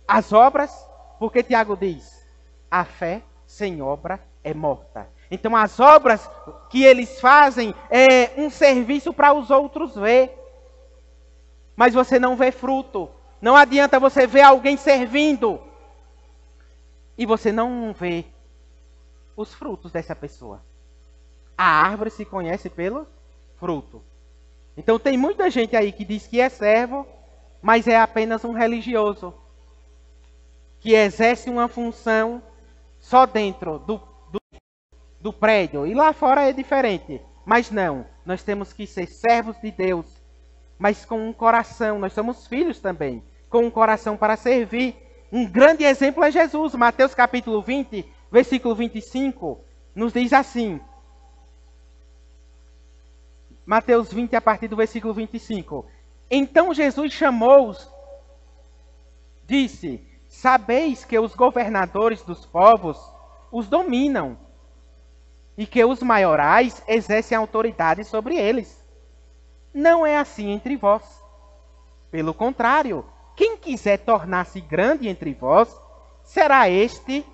B: as obras. Porque Tiago diz, a fé sem obra é morta. Então as obras que eles fazem é um serviço para os outros ver. Mas você não vê fruto. Não adianta você ver alguém servindo e você não vê os frutos dessa pessoa. A árvore se conhece pelo fruto. Então tem muita gente aí que diz que é servo, mas é apenas um religioso. Que exerce uma função só dentro do prédio. E lá fora é diferente. Mas não, nós temos que ser servos de Deus. Mas com um coração, nós somos filhos também. Com um coração para servir. Um grande exemplo é Jesus. Mateus capítulo 20, versículo 25, nos diz assim. Mateus 20, a partir do versículo 25. Então Jesus chamou-os, disse, sabeis que os governadores dos povos os dominam, e que os maiorais exercem autoridade sobre eles. Não é assim entre vós. Pelo contrário, quem quiser tornar-se grande entre vós, será este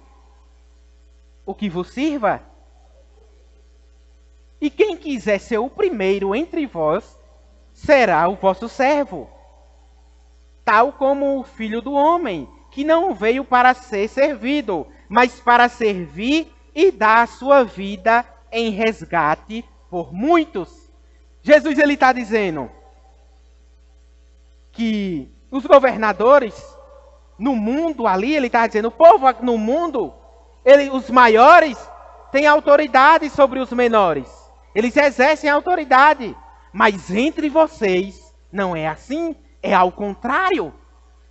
B: o que vos sirva. E quem quiser ser o primeiro entre vós, será o vosso servo. Tal como o Filho do Homem, que não veio para ser servido, mas para servir e dar a sua vida em resgate por muitos. Jesus ele está dizendo que os governadores no mundo ali, ele está dizendo, o povo no mundo, os maiores têm autoridade sobre os menores. Eles exercem autoridade. Mas entre vocês não é assim, é ao contrário.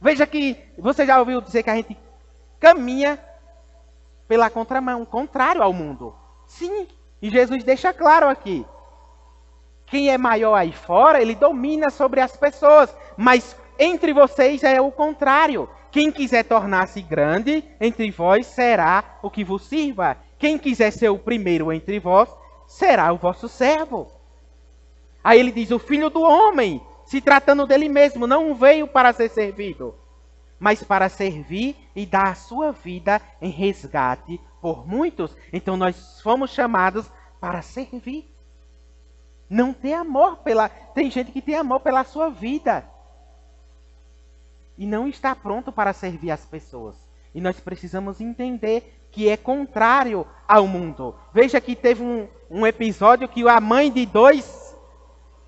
B: Veja que você já ouviu dizer que a gente caminha pela contramão, contrário ao mundo. Sim, e Jesus deixa claro aqui. Quem é maior aí fora, ele domina sobre as pessoas. Mas entre vocês é o contrário. Quem quiser tornar-se grande entre vós, será o que vos sirva. Quem quiser ser o primeiro entre vós, será o vosso servo. Aí ele diz, o Filho do Homem, se tratando dele mesmo, não veio para ser servido, mas para servir e dar a sua vida em resgate por muitos. Então nós fomos chamados para servir. Não ter amor pela... Tem gente que tem amor pela sua vida e não está pronto para servir as pessoas. E nós precisamos entender que é contrário ao mundo. Veja que teve um episódio que a mãe de dois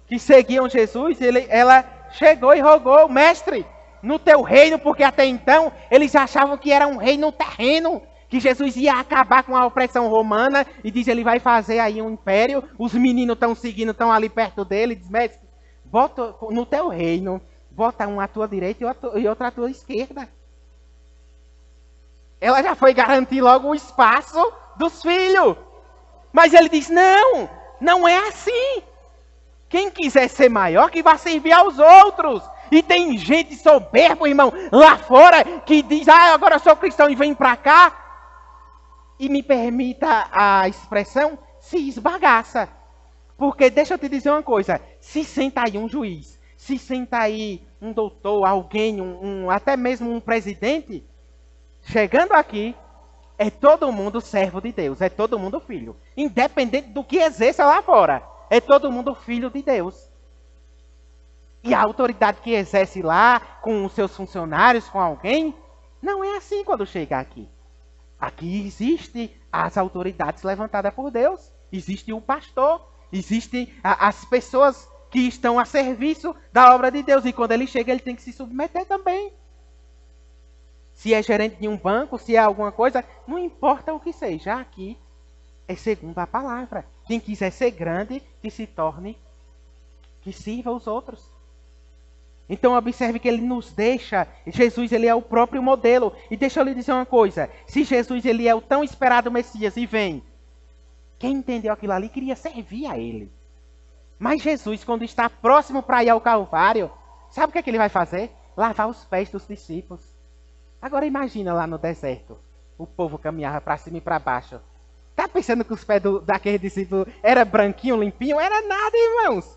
B: que seguiam Jesus, ela chegou e rogou, mestre, no teu reino, porque até então eles achavam que era um reino terreno, que Jesus ia acabar com a opressão romana, e diz, ele vai fazer aí um império, os meninos estão seguindo, estão ali perto dele, diz, mestre, bota no teu reino, bota um à tua direita e outro à tua esquerda. Ela já foi garantir logo o espaço dos filhos. Mas ele diz, não, não é assim. Quem quiser ser maior, que vá servir aos outros. E tem gente soberba, irmão, lá fora, que diz, agora eu sou cristão e vem pra cá. E me permita a expressão, se esbagaça. Porque deixa eu te dizer uma coisa, se senta aí um juiz, se senta aí um doutor, alguém, até mesmo um presidente, chegando aqui, é todo mundo servo de Deus, é todo mundo filho. Independente do que exerça lá fora, é todo mundo filho de Deus. E a autoridade que exerce lá, com os seus funcionários, com alguém, não é assim quando chega aqui. Aqui existe as autoridades levantadas por Deus. Existe o pastor. Existem as pessoas que estão a serviço da obra de Deus. E quando ele chega, ele tem que se submeter também. Se é gerente de um banco, se é alguma coisa, não importa o que seja. Aqui é segundo a palavra. Quem quiser ser grande, que se torne, que sirva os outros. Então observe que ele nos deixa, Jesus ele é o próprio modelo. E deixa eu lhe dizer uma coisa, se Jesus ele é o tão esperado Messias e vem, quem entendeu aquilo ali queria servir a ele. Mas Jesus, quando está próximo para ir ao Calvário, sabe o que ele vai fazer? Lavar os pés dos discípulos. Agora imagina lá no deserto, o povo caminhava para cima e para baixo. Tá pensando que os pés daquele discípulo era branquinho, limpinho? Era nada, irmãos.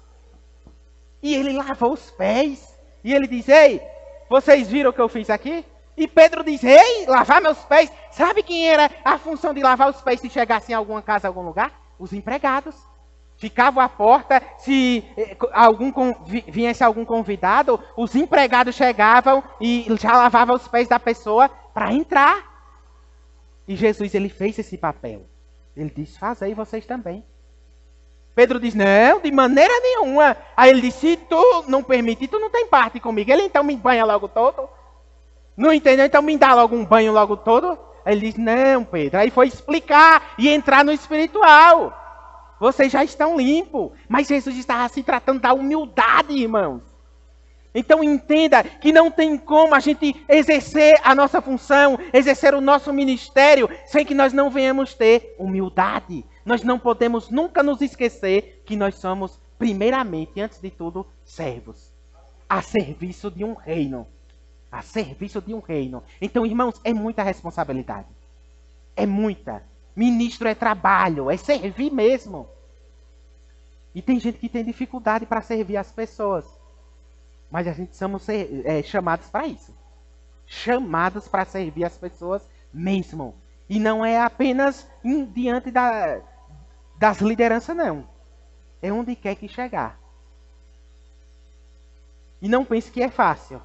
B: E ele lavou os pés. E ele diz, ei, vocês viram o que eu fiz aqui? E Pedro diz, ei, lavar meus pés. Sabe quem era a função de lavar os pés se chegasse em alguma casa, algum lugar? Os empregados. Ficavam à porta, se viesse algum convidado, os empregados chegavam e já lavavam os pés da pessoa para entrar. E Jesus, ele fez esse papel. Ele diz, fazei vocês também. Pedro diz, não, de maneira nenhuma. Aí ele disse, se tu não permitir, tu não tem parte comigo. Ele então me banha logo todo. Não entendeu? Então me dá logo um banho logo todo. Aí ele diz, não, Pedro. Aí foi explicar e entrar no espiritual. Vocês já estão limpos. Mas Jesus estava se tratando da humildade, irmãos. Então entenda que não tem como a gente exercer a nossa função, exercer o nosso ministério, sem que nós não venhamos ter humildade. Nós não podemos nunca nos esquecer que nós somos, primeiramente, antes de tudo, servos. A serviço de um reino. A serviço de um reino. Então, irmãos, é muita responsabilidade. É muita. Ministro é trabalho, é servir mesmo. E tem gente que tem dificuldade para servir as pessoas. Mas a gente somos chamados para isso. Chamados para servir as pessoas mesmo. E não é apenas diante das lideranças, não. É onde quer que chegar. E não pense que é fácil.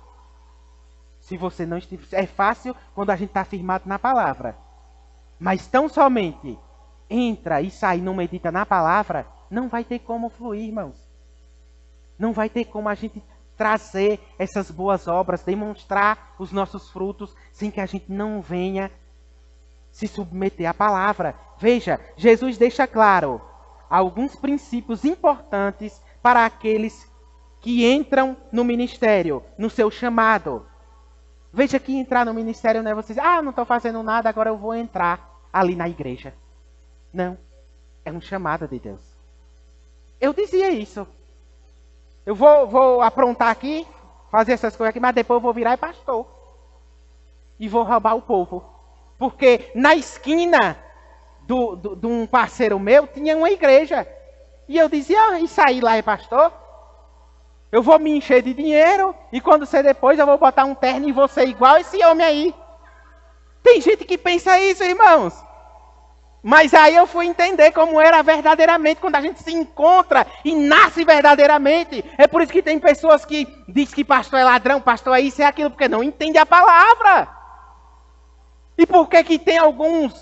B: Se você não estiver... É fácil quando a gente está firmado na palavra. Mas tão somente entra e sai e não medita na palavra, não vai ter como fluir, irmãos. Não vai ter como a gente trazer essas boas obras, demonstrar os nossos frutos, sem que a gente não venha se submeter à palavra. Veja, Jesus deixa claro alguns princípios importantes para aqueles que entram no ministério, no seu chamado. Veja que entrar no ministério não é você dizer, não estou fazendo nada, agora eu vou entrar ali na igreja. Não, é um chamado de Deus. Eu dizia isso. Eu vou aprontar aqui, fazer essas coisas aqui, mas depois eu vou virar pastor. E vou roubar o povo. Porque na esquina de um parceiro meu tinha uma igreja. E eu dizia, e sair lá é pastor? Eu vou me encher de dinheiro e quando ser depois eu vou botar um terno e vou ser igual esse homem aí. Tem gente que pensa isso, irmãos. Mas aí eu fui entender como era verdadeiramente quando a gente se encontra e nasce verdadeiramente. É por isso que tem pessoas que dizem que pastor é ladrão, pastor é isso, é aquilo, porque não entende a palavra. E por que que tem alguns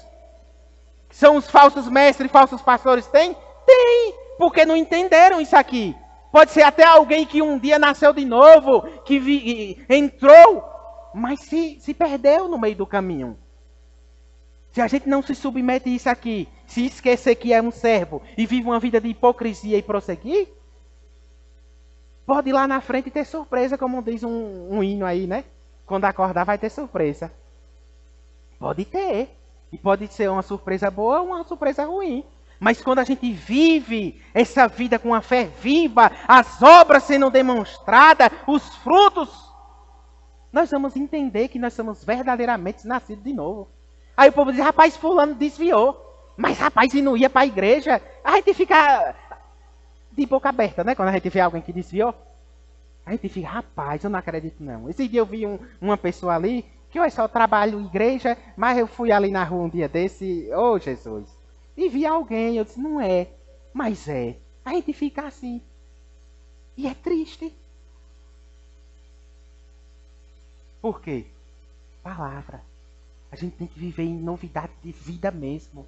B: que são os falsos mestres, falsos pastores? Tem? Tem, porque não entenderam isso aqui. Pode ser até alguém que um dia nasceu de novo, que entrou, mas se perdeu no meio do caminho. Se a gente não se submete a isso aqui, se esquecer que é um servo e vive uma vida de hipocrisia e prosseguir, pode ir lá na frente e ter surpresa, como diz um hino aí, né? Quando acordar vai ter surpresa. Pode ter. E pode ser uma surpresa boa ou uma surpresa ruim. Mas quando a gente vive essa vida com a fé viva, as obras sendo demonstradas, os frutos, nós vamos entender que nós somos verdadeiramente nascidos de novo. Aí o povo diz, rapaz, fulano desviou. Mas rapaz, e não ia para a igreja? A gente fica de boca aberta, né? Quando a gente vê alguém que desviou. A gente fica, rapaz, eu não acredito não. Esse dia eu vi uma pessoa ali, que eu só trabalho em igreja, mas eu fui ali na rua um dia desse, oh Jesus. E vi alguém, eu disse, não é, mas é. A gente fica assim. E é triste. Por quê? Palavra. A gente tem que viver em novidade de vida mesmo.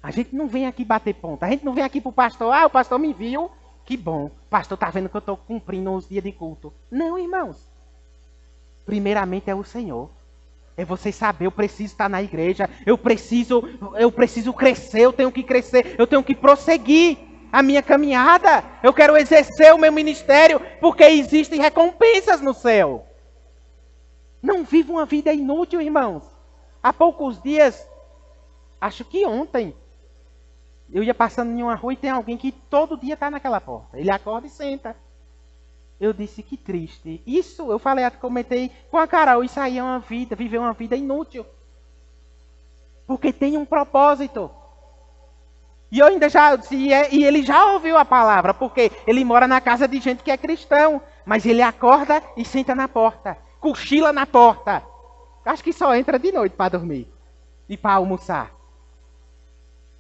B: A gente não vem aqui bater ponto. A gente não vem aqui pro pastor. Ah, o pastor me viu. Que bom. O pastor tá vendo que eu estou cumprindo os dias de culto. Não, irmãos. Primeiramente é o Senhor. É você saber, eu preciso estar na igreja. Eu preciso crescer. Eu tenho que crescer. Eu tenho que prosseguir a minha caminhada. Eu quero exercer o meu ministério. Porque existem recompensas no céu. Não viva uma vida inútil, irmãos. Há poucos dias, acho que ontem, eu ia passando em uma rua e tem alguém que todo dia está naquela porta. Ele acorda e senta. Eu disse, que triste. Isso, eu falei, comentei com a Carol, isso aí é uma vida, viver uma vida inútil. Porque tem um propósito. E eu ainda já, e ele já ouviu a palavra, porque ele mora na casa de gente que é cristão. Mas ele acorda e senta na porta. Cochila na porta. Acho que só entra de noite para dormir. E para almoçar.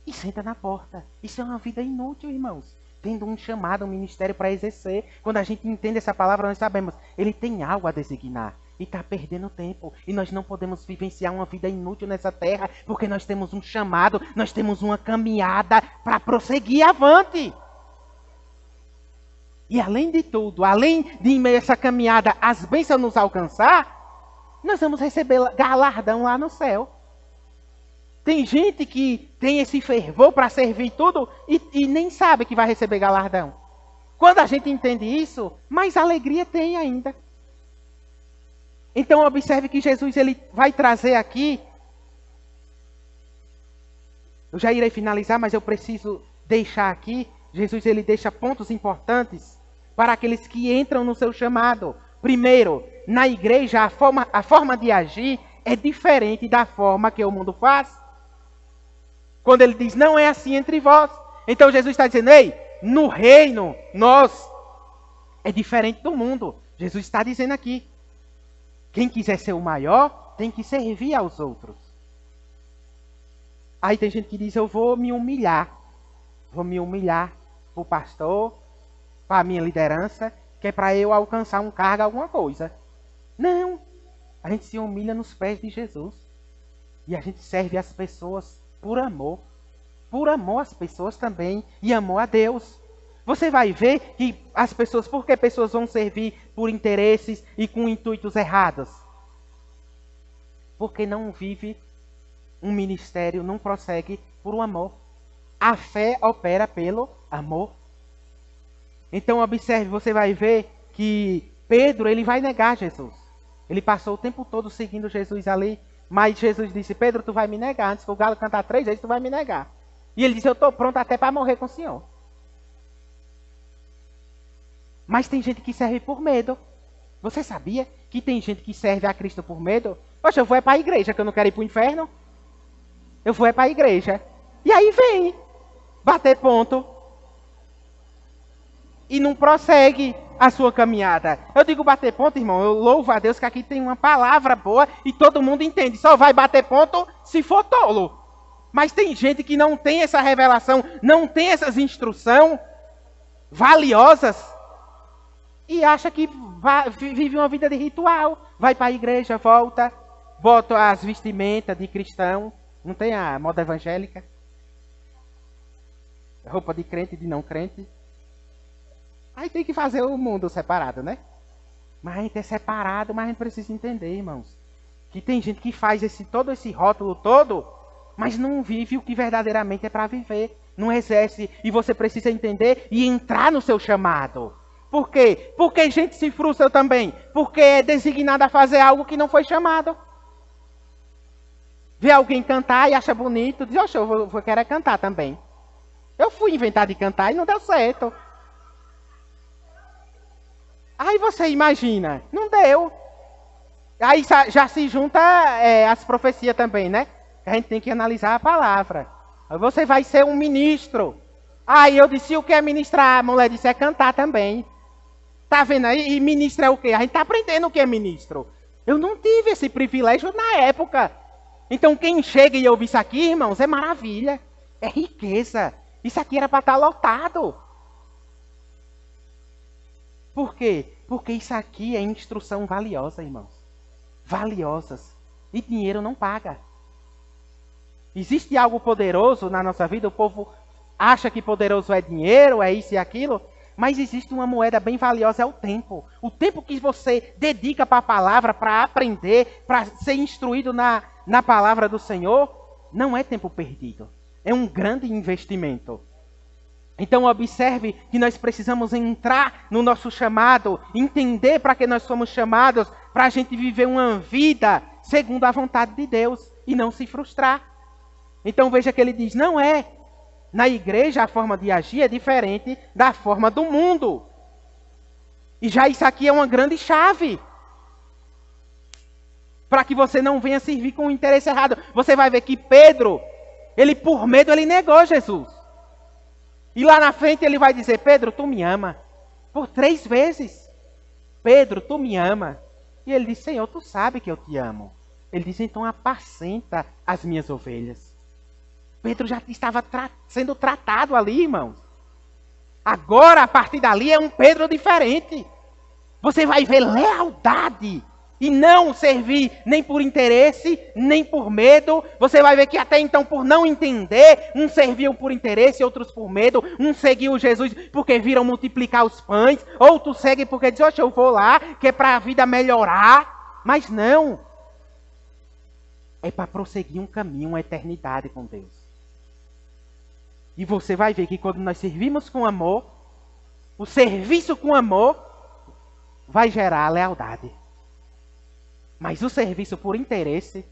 B: E senta na porta. Isso é uma vida inútil, irmãos. Tendo um chamado, um ministério para exercer. Quando a gente entende essa palavra, nós sabemos. Ele tem algo a designar. E está perdendo tempo. E nós não podemos vivenciar uma vida inútil nessa terra. Porque nós temos um chamado. Nós temos uma caminhada para prosseguir avante. E além de tudo, além de em meio a essa caminhada as bênçãos nos alcançar, nós vamos receber galardão lá no céu. Tem gente que tem esse fervor para servir tudo e nem sabe que vai receber galardão. Quando a gente entende isso, mais alegria tem ainda. Então observe que Jesus ele vai trazer aqui. Eu já irei finalizar, mas eu preciso deixar aqui. Jesus ele deixa pontos importantes para aqueles que entram no seu chamado. Primeiro, na igreja a forma de agir é diferente da forma que o mundo faz. Quando ele diz, não é assim entre vós. Então Jesus está dizendo, ei, no reino, nós, é diferente do mundo. Jesus está dizendo aqui, quem quiser ser o maior, tem que servir aos outros. Aí tem gente que diz, eu vou me humilhar. Vou me humilhar para o pastor, para a minha liderança, que é para eu alcançar um cargo, alguma coisa. Não. A gente se humilha nos pés de Jesus. E a gente serve as pessoas por amor. Por amor às pessoas também. E amor a Deus. Você vai ver que as pessoas, por que pessoas vão servir por interesses e com intuitos errados? Porque não vive um ministério, não prossegue por um amor. A fé opera pelo amor. Então observe, você vai ver que Pedro ele vai negar Jesus. Ele passou o tempo todo seguindo Jesus ali. Mas Jesus disse, Pedro, tu vai me negar. Antes que o galo cantar 3 vezes, tu vai me negar. E ele disse, eu estou pronto até para morrer com o Senhor. Mas tem gente que serve por medo. Você sabia que tem gente que serve a Cristo por medo? Poxa, eu vou para a igreja, que eu não quero ir para o inferno. Eu vou para a igreja. E aí vem bater ponto. E não prossegue a sua caminhada. Eu digo bater ponto, irmão. Eu louvo a Deus que aqui tem uma palavra boa e todo mundo entende. Só vai bater ponto se for tolo. Mas tem gente que não tem essa revelação, não tem essas instruções valiosas e acha que vive uma vida de ritual. Vai para a igreja, volta, bota as vestimentas de cristão. Não tem a moda evangélica? Roupa de crente e de não crente. Aí tem que fazer o mundo separado, né? Mas a gente é separado, mas a gente precisa entender, irmãos, que tem gente que faz todo esse rótulo todo, mas não vive o que verdadeiramente é para viver. Não exerce. E você precisa entender e entrar no seu chamado. Por quê? Porque gente se frustra também. Porque é designado a fazer algo que não foi chamado. Vê alguém cantar e acha bonito, diz, oxe, eu vou querer cantar também. Eu fui inventar de cantar e não deu certo. Aí você imagina, não deu. Aí já se junta as profecias também, né? A gente tem que analisar a palavra. Aí você vai ser um ministro. Aí eu disse, o que é ministrar? A mulher disse, é cantar também. Tá vendo aí? E ministro é o quê? A gente tá aprendendo o que é ministro. Eu não tive esse privilégio na época. Então quem chega e ouve isso aqui, irmãos, é maravilha. É riqueza. Isso aqui era para estar lotado. Por quê? Porque isso aqui é instrução valiosa, irmãos. Valiosas. E dinheiro não paga. Existe algo poderoso na nossa vida, o povo acha que poderoso é dinheiro, é isso e aquilo, mas existe uma moeda bem valiosa, é o tempo. O tempo que você dedica para a palavra, para aprender, para ser instruído na palavra do Senhor, não é tempo perdido. É um grande investimento. Então observe que nós precisamos entrar no nosso chamado, entender para que nós somos chamados, para a gente viver uma vida segundo a vontade de Deus e não se frustrar. Então veja que ele diz, não é. Na igreja a forma de agir é diferente da forma do mundo. E já isso aqui é uma grande chave. Para que você não venha servir com o interesse errado. Você vai ver que Pedro, ele por medo, ele negou Jesus. E lá na frente ele vai dizer, Pedro, tu me ama. Por 3 vezes. Pedro, tu me ama. E ele diz, Senhor, tu sabe que eu te amo. Ele diz, então apacenta as minhas ovelhas. Pedro já estava sendo tratado ali, irmãos. Agora, a partir dali, é um Pedro diferente. Você vai ver lealdade. E não servir nem por interesse, nem por medo. Você vai ver que até então, por não entender, uns serviam por interesse, outros por medo. Uns seguiam Jesus porque viram multiplicar os pães. Outros seguem porque dizem, oxe, eu vou lá, que é para a vida melhorar. Mas não. É para prosseguir um caminho, uma eternidade com Deus. E você vai ver que quando nós servimos com amor, o serviço com amor vai gerar lealdade. Mas o serviço por interesse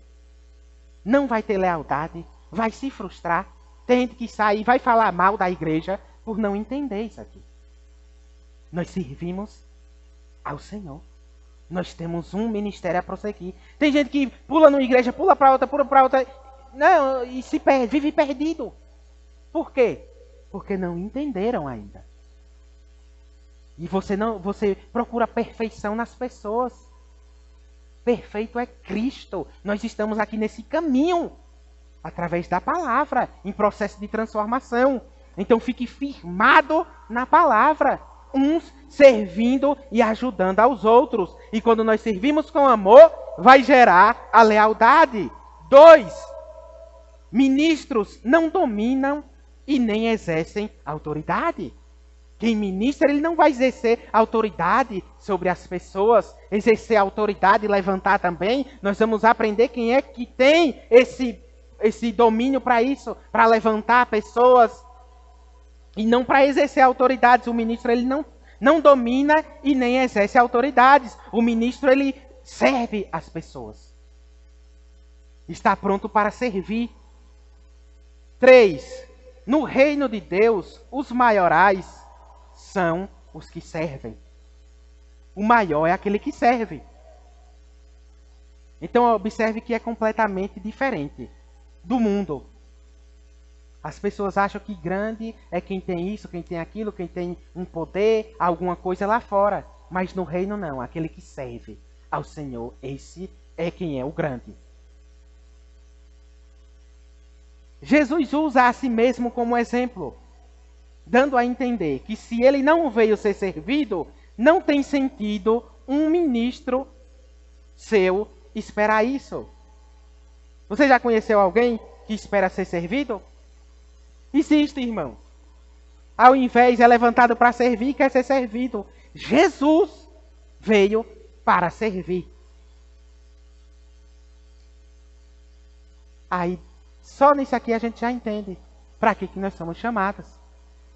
B: não vai ter lealdade, vai se frustrar. Tem gente que sai e vai falar mal da igreja por não entender isso aqui. Nós servimos ao Senhor. Nós temos um ministério a prosseguir. Tem gente que pula numa igreja, pula para outra. Não, e se perde, vive perdido. Por quê? Porque não entenderam ainda. E você procura perfeição nas pessoas. Perfeito é Cristo. Nós estamos aqui nesse caminho, através da palavra, em processo de transformação. Então fique firmado na palavra, uns servindo e ajudando aos outros. E quando nós servimos com amor, vai gerar a lealdade. 2, ministros não dominam e nem exercem autoridade. Quem ministra, ele não vai exercer autoridade sobre as pessoas, exercer autoridade e levantar também. Nós vamos aprender quem é que tem esse domínio para isso, para levantar pessoas e não para exercer autoridades. O ministro, ele não domina e nem exerce autoridades. O ministro, ele serve as pessoas. Está pronto para servir. 3. No reino de Deus, os maiorais são os que servem. O maior é aquele que serve. Então observe que é completamente diferente do mundo. As pessoas acham que grande é quem tem isso, quem tem aquilo, quem tem um poder, alguma coisa lá fora. Mas no reino não, aquele que serve ao Senhor, esse é quem é o grande. Jesus usa a si mesmo como exemplo, dando a entender que se ele não veio ser servido, não tem sentido um ministro seu esperar isso. Você já conheceu alguém que espera ser servido? Existe, irmão. Ao invés é levantado para servir, quer ser servido. Jesus veio para servir. Aí, só nisso aqui a gente já entende para que nós somos chamados.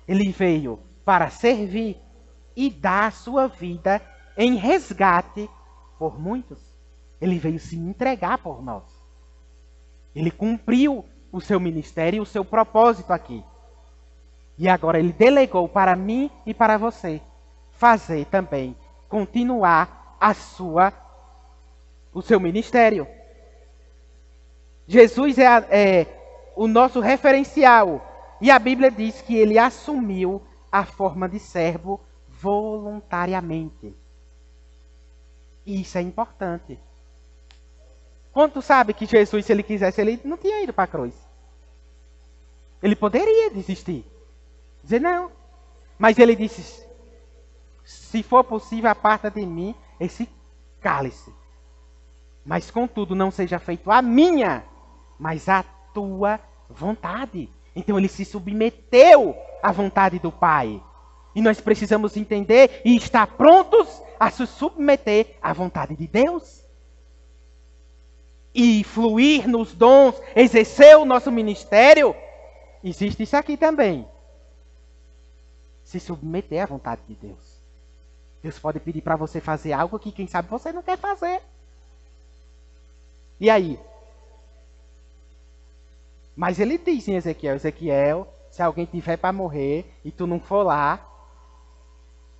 B: Ele veio para servir e dar a sua vida em resgate por muitos. Ele veio se entregar por nós. Ele cumpriu o seu ministério e o seu propósito aqui. E agora ele delegou para mim e para você fazer também, continuar o seu ministério. Jesus é o nosso referencial. E a Bíblia diz que ele assumiu a forma de servo voluntariamente. E isso é importante. Quanto sabe que Jesus, se ele quisesse, ele não tinha ido para a cruz. Ele poderia desistir. Dizer não. Mas ele disse, se for possível, aparta de mim esse cálice. Mas contudo, não seja feito a minha, mas a tua vontade. Então ele se submeteu à vontade do Pai. E nós precisamos entender e estar prontos a se submeter à vontade de Deus. E fluir nos dons, exercer o nosso ministério. Existe isso aqui também. Se submeter à vontade de Deus. Deus pode pedir para você fazer algo que, quem sabe, você não quer fazer. E aí? Mas ele diz em Ezequiel, se alguém tiver para morrer e tu não for lá,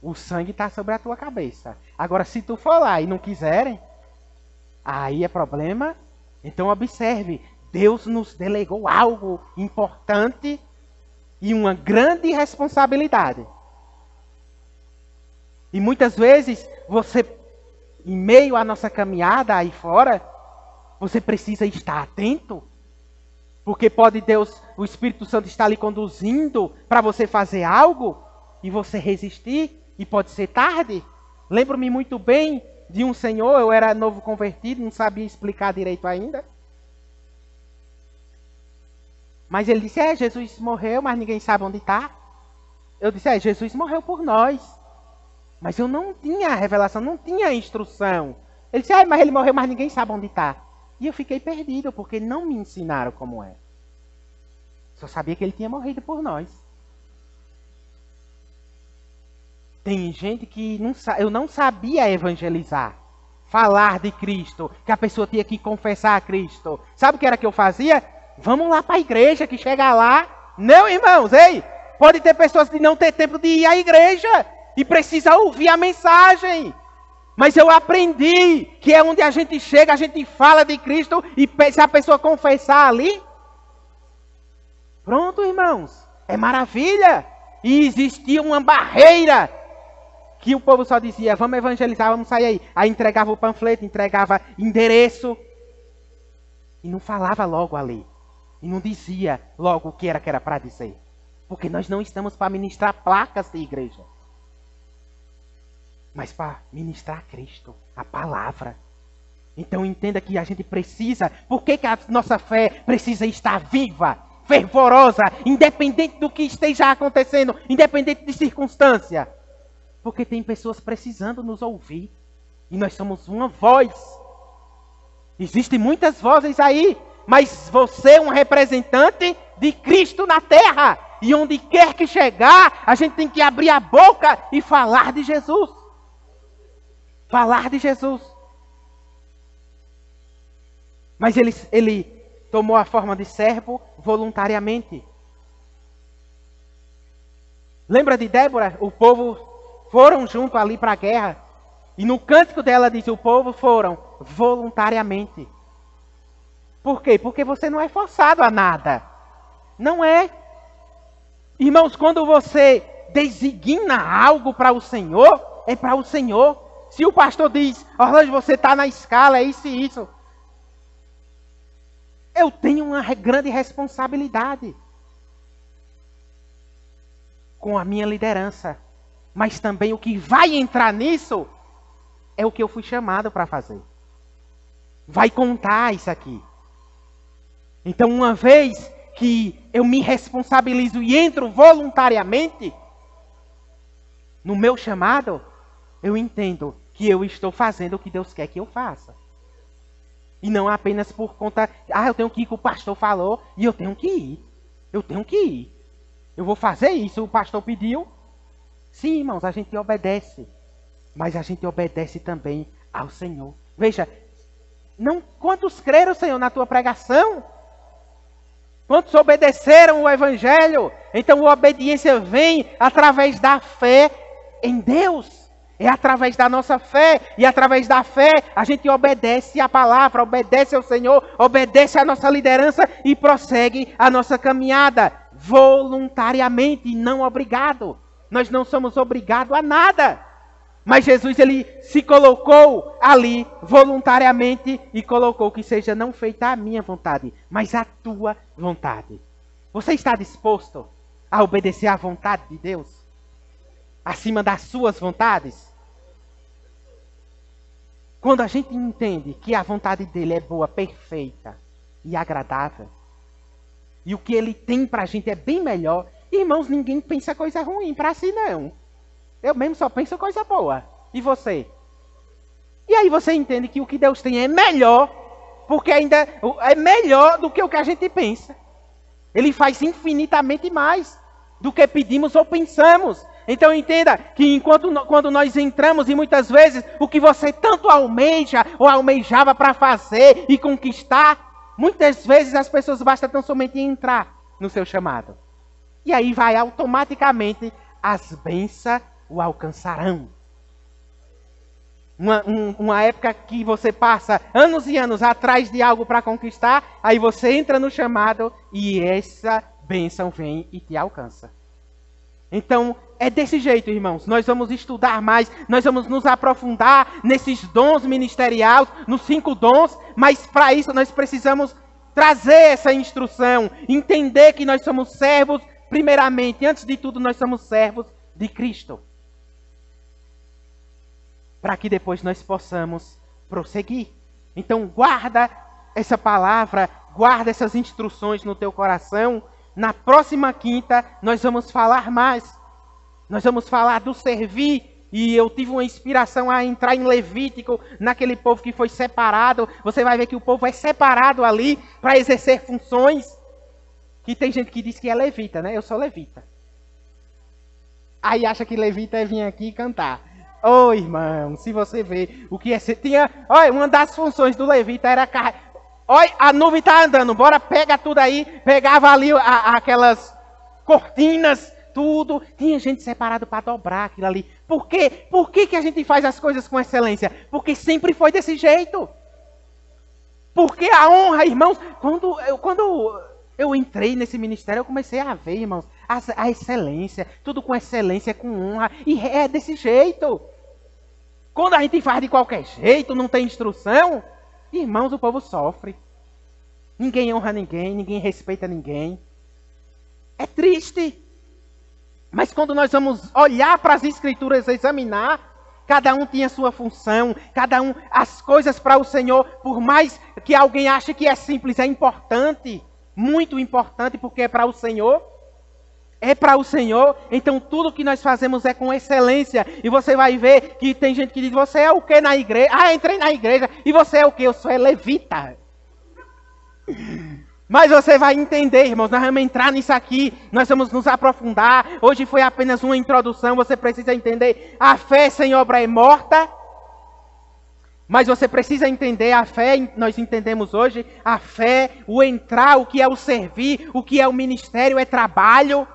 B: o sangue está sobre a tua cabeça. Agora, se tu for lá e não quiserem, aí é problema. Então observe, Deus nos delegou algo importante e uma grande responsabilidade. E muitas vezes, você, em meio à nossa caminhada aí fora, você precisa estar atento. Porque pode Deus, o Espírito Santo estar lhe conduzindo para você fazer algo e você resistir e pode ser tarde. Lembro-me muito bem de um senhor, eu era novo convertido, não sabia explicar direito ainda. Mas ele disse, Jesus morreu, mas ninguém sabe onde está. Eu disse, Jesus morreu por nós. Mas eu não tinha revelação, não tinha instrução. Ele disse, mas ele morreu, mas ninguém sabe onde está. E eu fiquei perdido, porque não me ensinaram como é. Só sabia que ele tinha morrido por nós. Tem gente que eu não sabia evangelizar. Falar de Cristo, que a pessoa tinha que confessar a Cristo. Sabe o que era que eu fazia? Vamos lá para a igreja, que chega lá. Não, irmãos, pode ter pessoas que não têm tempo de ir à igreja. E precisa ouvir a mensagem. Mas eu aprendi que é onde a gente chega, a gente fala de Cristo. E se a pessoa confessar ali, pronto, irmãos. É maravilha. E existia uma barreira. Que o povo só dizia, vamos evangelizar, vamos sair aí. Aí entregava o panfleto, entregava endereço. E não falava logo ali. E não dizia logo o que era para dizer. Porque nós não estamos para ministrar placas de igreja. Mas para ministrar Cristo, a palavra. Então entenda que a gente precisa, por que a nossa fé precisa estar viva, fervorosa, independente do que esteja acontecendo, independente de circunstância. Porque tem pessoas precisando nos ouvir. E nós somos uma voz. Existem muitas vozes aí, mas você é um representante de Cristo na terra. E onde quer que chegar, a gente tem que abrir a boca e falar de Jesus. Falar de Jesus. Mas ele tomou a forma de servo voluntariamente. Lembra de Débora? O povo foram junto ali para a guerra. E no cântico dela diz, o povo foram voluntariamente. Por quê? Porque você não é forçado a nada. Não é. Irmãos, quando você designa algo para o Senhor, é para o Senhor. Se o pastor diz, Orlando, você está na escala, é isso e isso. Eu tenho uma grande responsabilidade com a minha liderança. Mas também o que vai entrar nisso é o que eu fui chamado para fazer. Vai contar isso aqui. Então, uma vez que eu me responsabilizo e entro voluntariamente no meu chamado, eu entendo que eu estou fazendo o que Deus quer que eu faça. E não apenas por conta, eu tenho que ir que o pastor falou e eu tenho que ir. Eu tenho que ir. Eu vou fazer isso, o pastor pediu. Sim, irmãos, a gente obedece. Mas a gente obedece também ao Senhor. Veja, quantos creram, Senhor, na tua pregação? Quantos obedeceram o Evangelho? Então a obediência vem através da fé em Deus. É através da nossa fé. E através da fé a gente obedece a palavra, obedece ao Senhor, obedece à nossa liderança e prossegue a nossa caminhada voluntariamente e não obrigado. Nós não somos obrigados a nada. Mas Jesus, ele se colocou ali voluntariamente e colocou que seja não feita a minha vontade, mas a tua vontade. Você está disposto a obedecer à vontade de Deus? Acima das suas vontades? Quando a gente entende que a vontade dele é boa, perfeita e agradável, e o que ele tem pra gente é bem melhor, irmãos, ninguém pensa coisa ruim pra si, não. Eu mesmo só penso coisa boa. E você? E aí você entende que o que Deus tem é melhor, porque ainda é melhor do que o que a gente pensa. Ele faz infinitamente mais do que pedimos ou pensamos. Então entenda que quando nós entramos, e muitas vezes o que você tanto almeja ou almejava para fazer e conquistar, muitas vezes as pessoas basta tão somente entrar no seu chamado. E aí vai automaticamente as bênçãos o alcançarão. Uma época que você passa anos e anos atrás de algo para conquistar, aí você entra no chamado e essa bênção vem e te alcança. Então, é desse jeito, irmãos. Nós vamos estudar mais, nós vamos nos aprofundar nesses dons ministeriais, nos 5 dons, mas para isso nós precisamos trazer essa instrução, entender que nós somos servos, primeiramente, antes de tudo, nós somos servos de Cristo. Para que depois nós possamos prosseguir. Então guarda essa palavra, guarda essas instruções no teu coração. Na próxima quinta nós vamos falar mais. Nós vamos falar do servir. E eu tive uma inspiração a entrar em Levítico, naquele povo que foi separado. Você vai ver que o povo é separado ali para exercer funções. Que tem gente que diz que é levita, né? Eu sou levita. Aí acha que levita é vir aqui e cantar. Ô, irmão, se você vê o que é ser... Olha, uma das funções do levita era... Olha, a nuvem está andando, bora, pega tudo aí. Pegava ali aquelas cortinas, tudo. Tinha gente separada para dobrar aquilo ali. Por quê? Por que a gente faz as coisas com excelência? Porque sempre foi desse jeito. Porque a honra, irmãos... Quando eu entrei nesse ministério, eu comecei a ver, irmãos, a excelência, tudo com excelência, com honra, e é desse jeito. Quando a gente faz de qualquer jeito, não tem instrução, irmãos, o povo sofre. Ninguém honra ninguém, ninguém respeita ninguém. É triste. Mas quando nós vamos olhar para as Escrituras, examinar, cada um tinha sua função, cada um, as coisas para o Senhor, por mais que alguém ache que é simples, é importante. Muito importante, porque é para o Senhor. É para o Senhor. Então tudo que nós fazemos é com excelência. E você vai ver que tem gente que diz: você é o que na igreja? Ah, entrei na igreja. E você é o que? Eu sou levita. Mas você vai entender, irmãos. Nós vamos entrar nisso aqui. Nós vamos nos aprofundar. Hoje foi apenas uma introdução. Você precisa entender. A fé sem obra é morta. Mas você precisa entender a fé, nós entendemos hoje, a fé, o entrar, o que é o servir, o que é o ministério, é trabalho.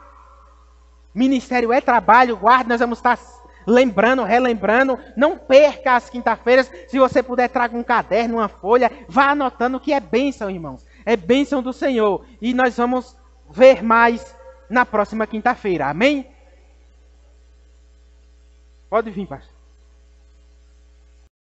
B: Ministério é trabalho, guarde, nós vamos estar lembrando, relembrando. Não perca as quinta-feiras, se você puder, traga um caderno, uma folha, vá anotando que é bênção, irmãos. É bênção do Senhor. E nós vamos ver mais na próxima quinta-feira, amém? Pode vir, pastor.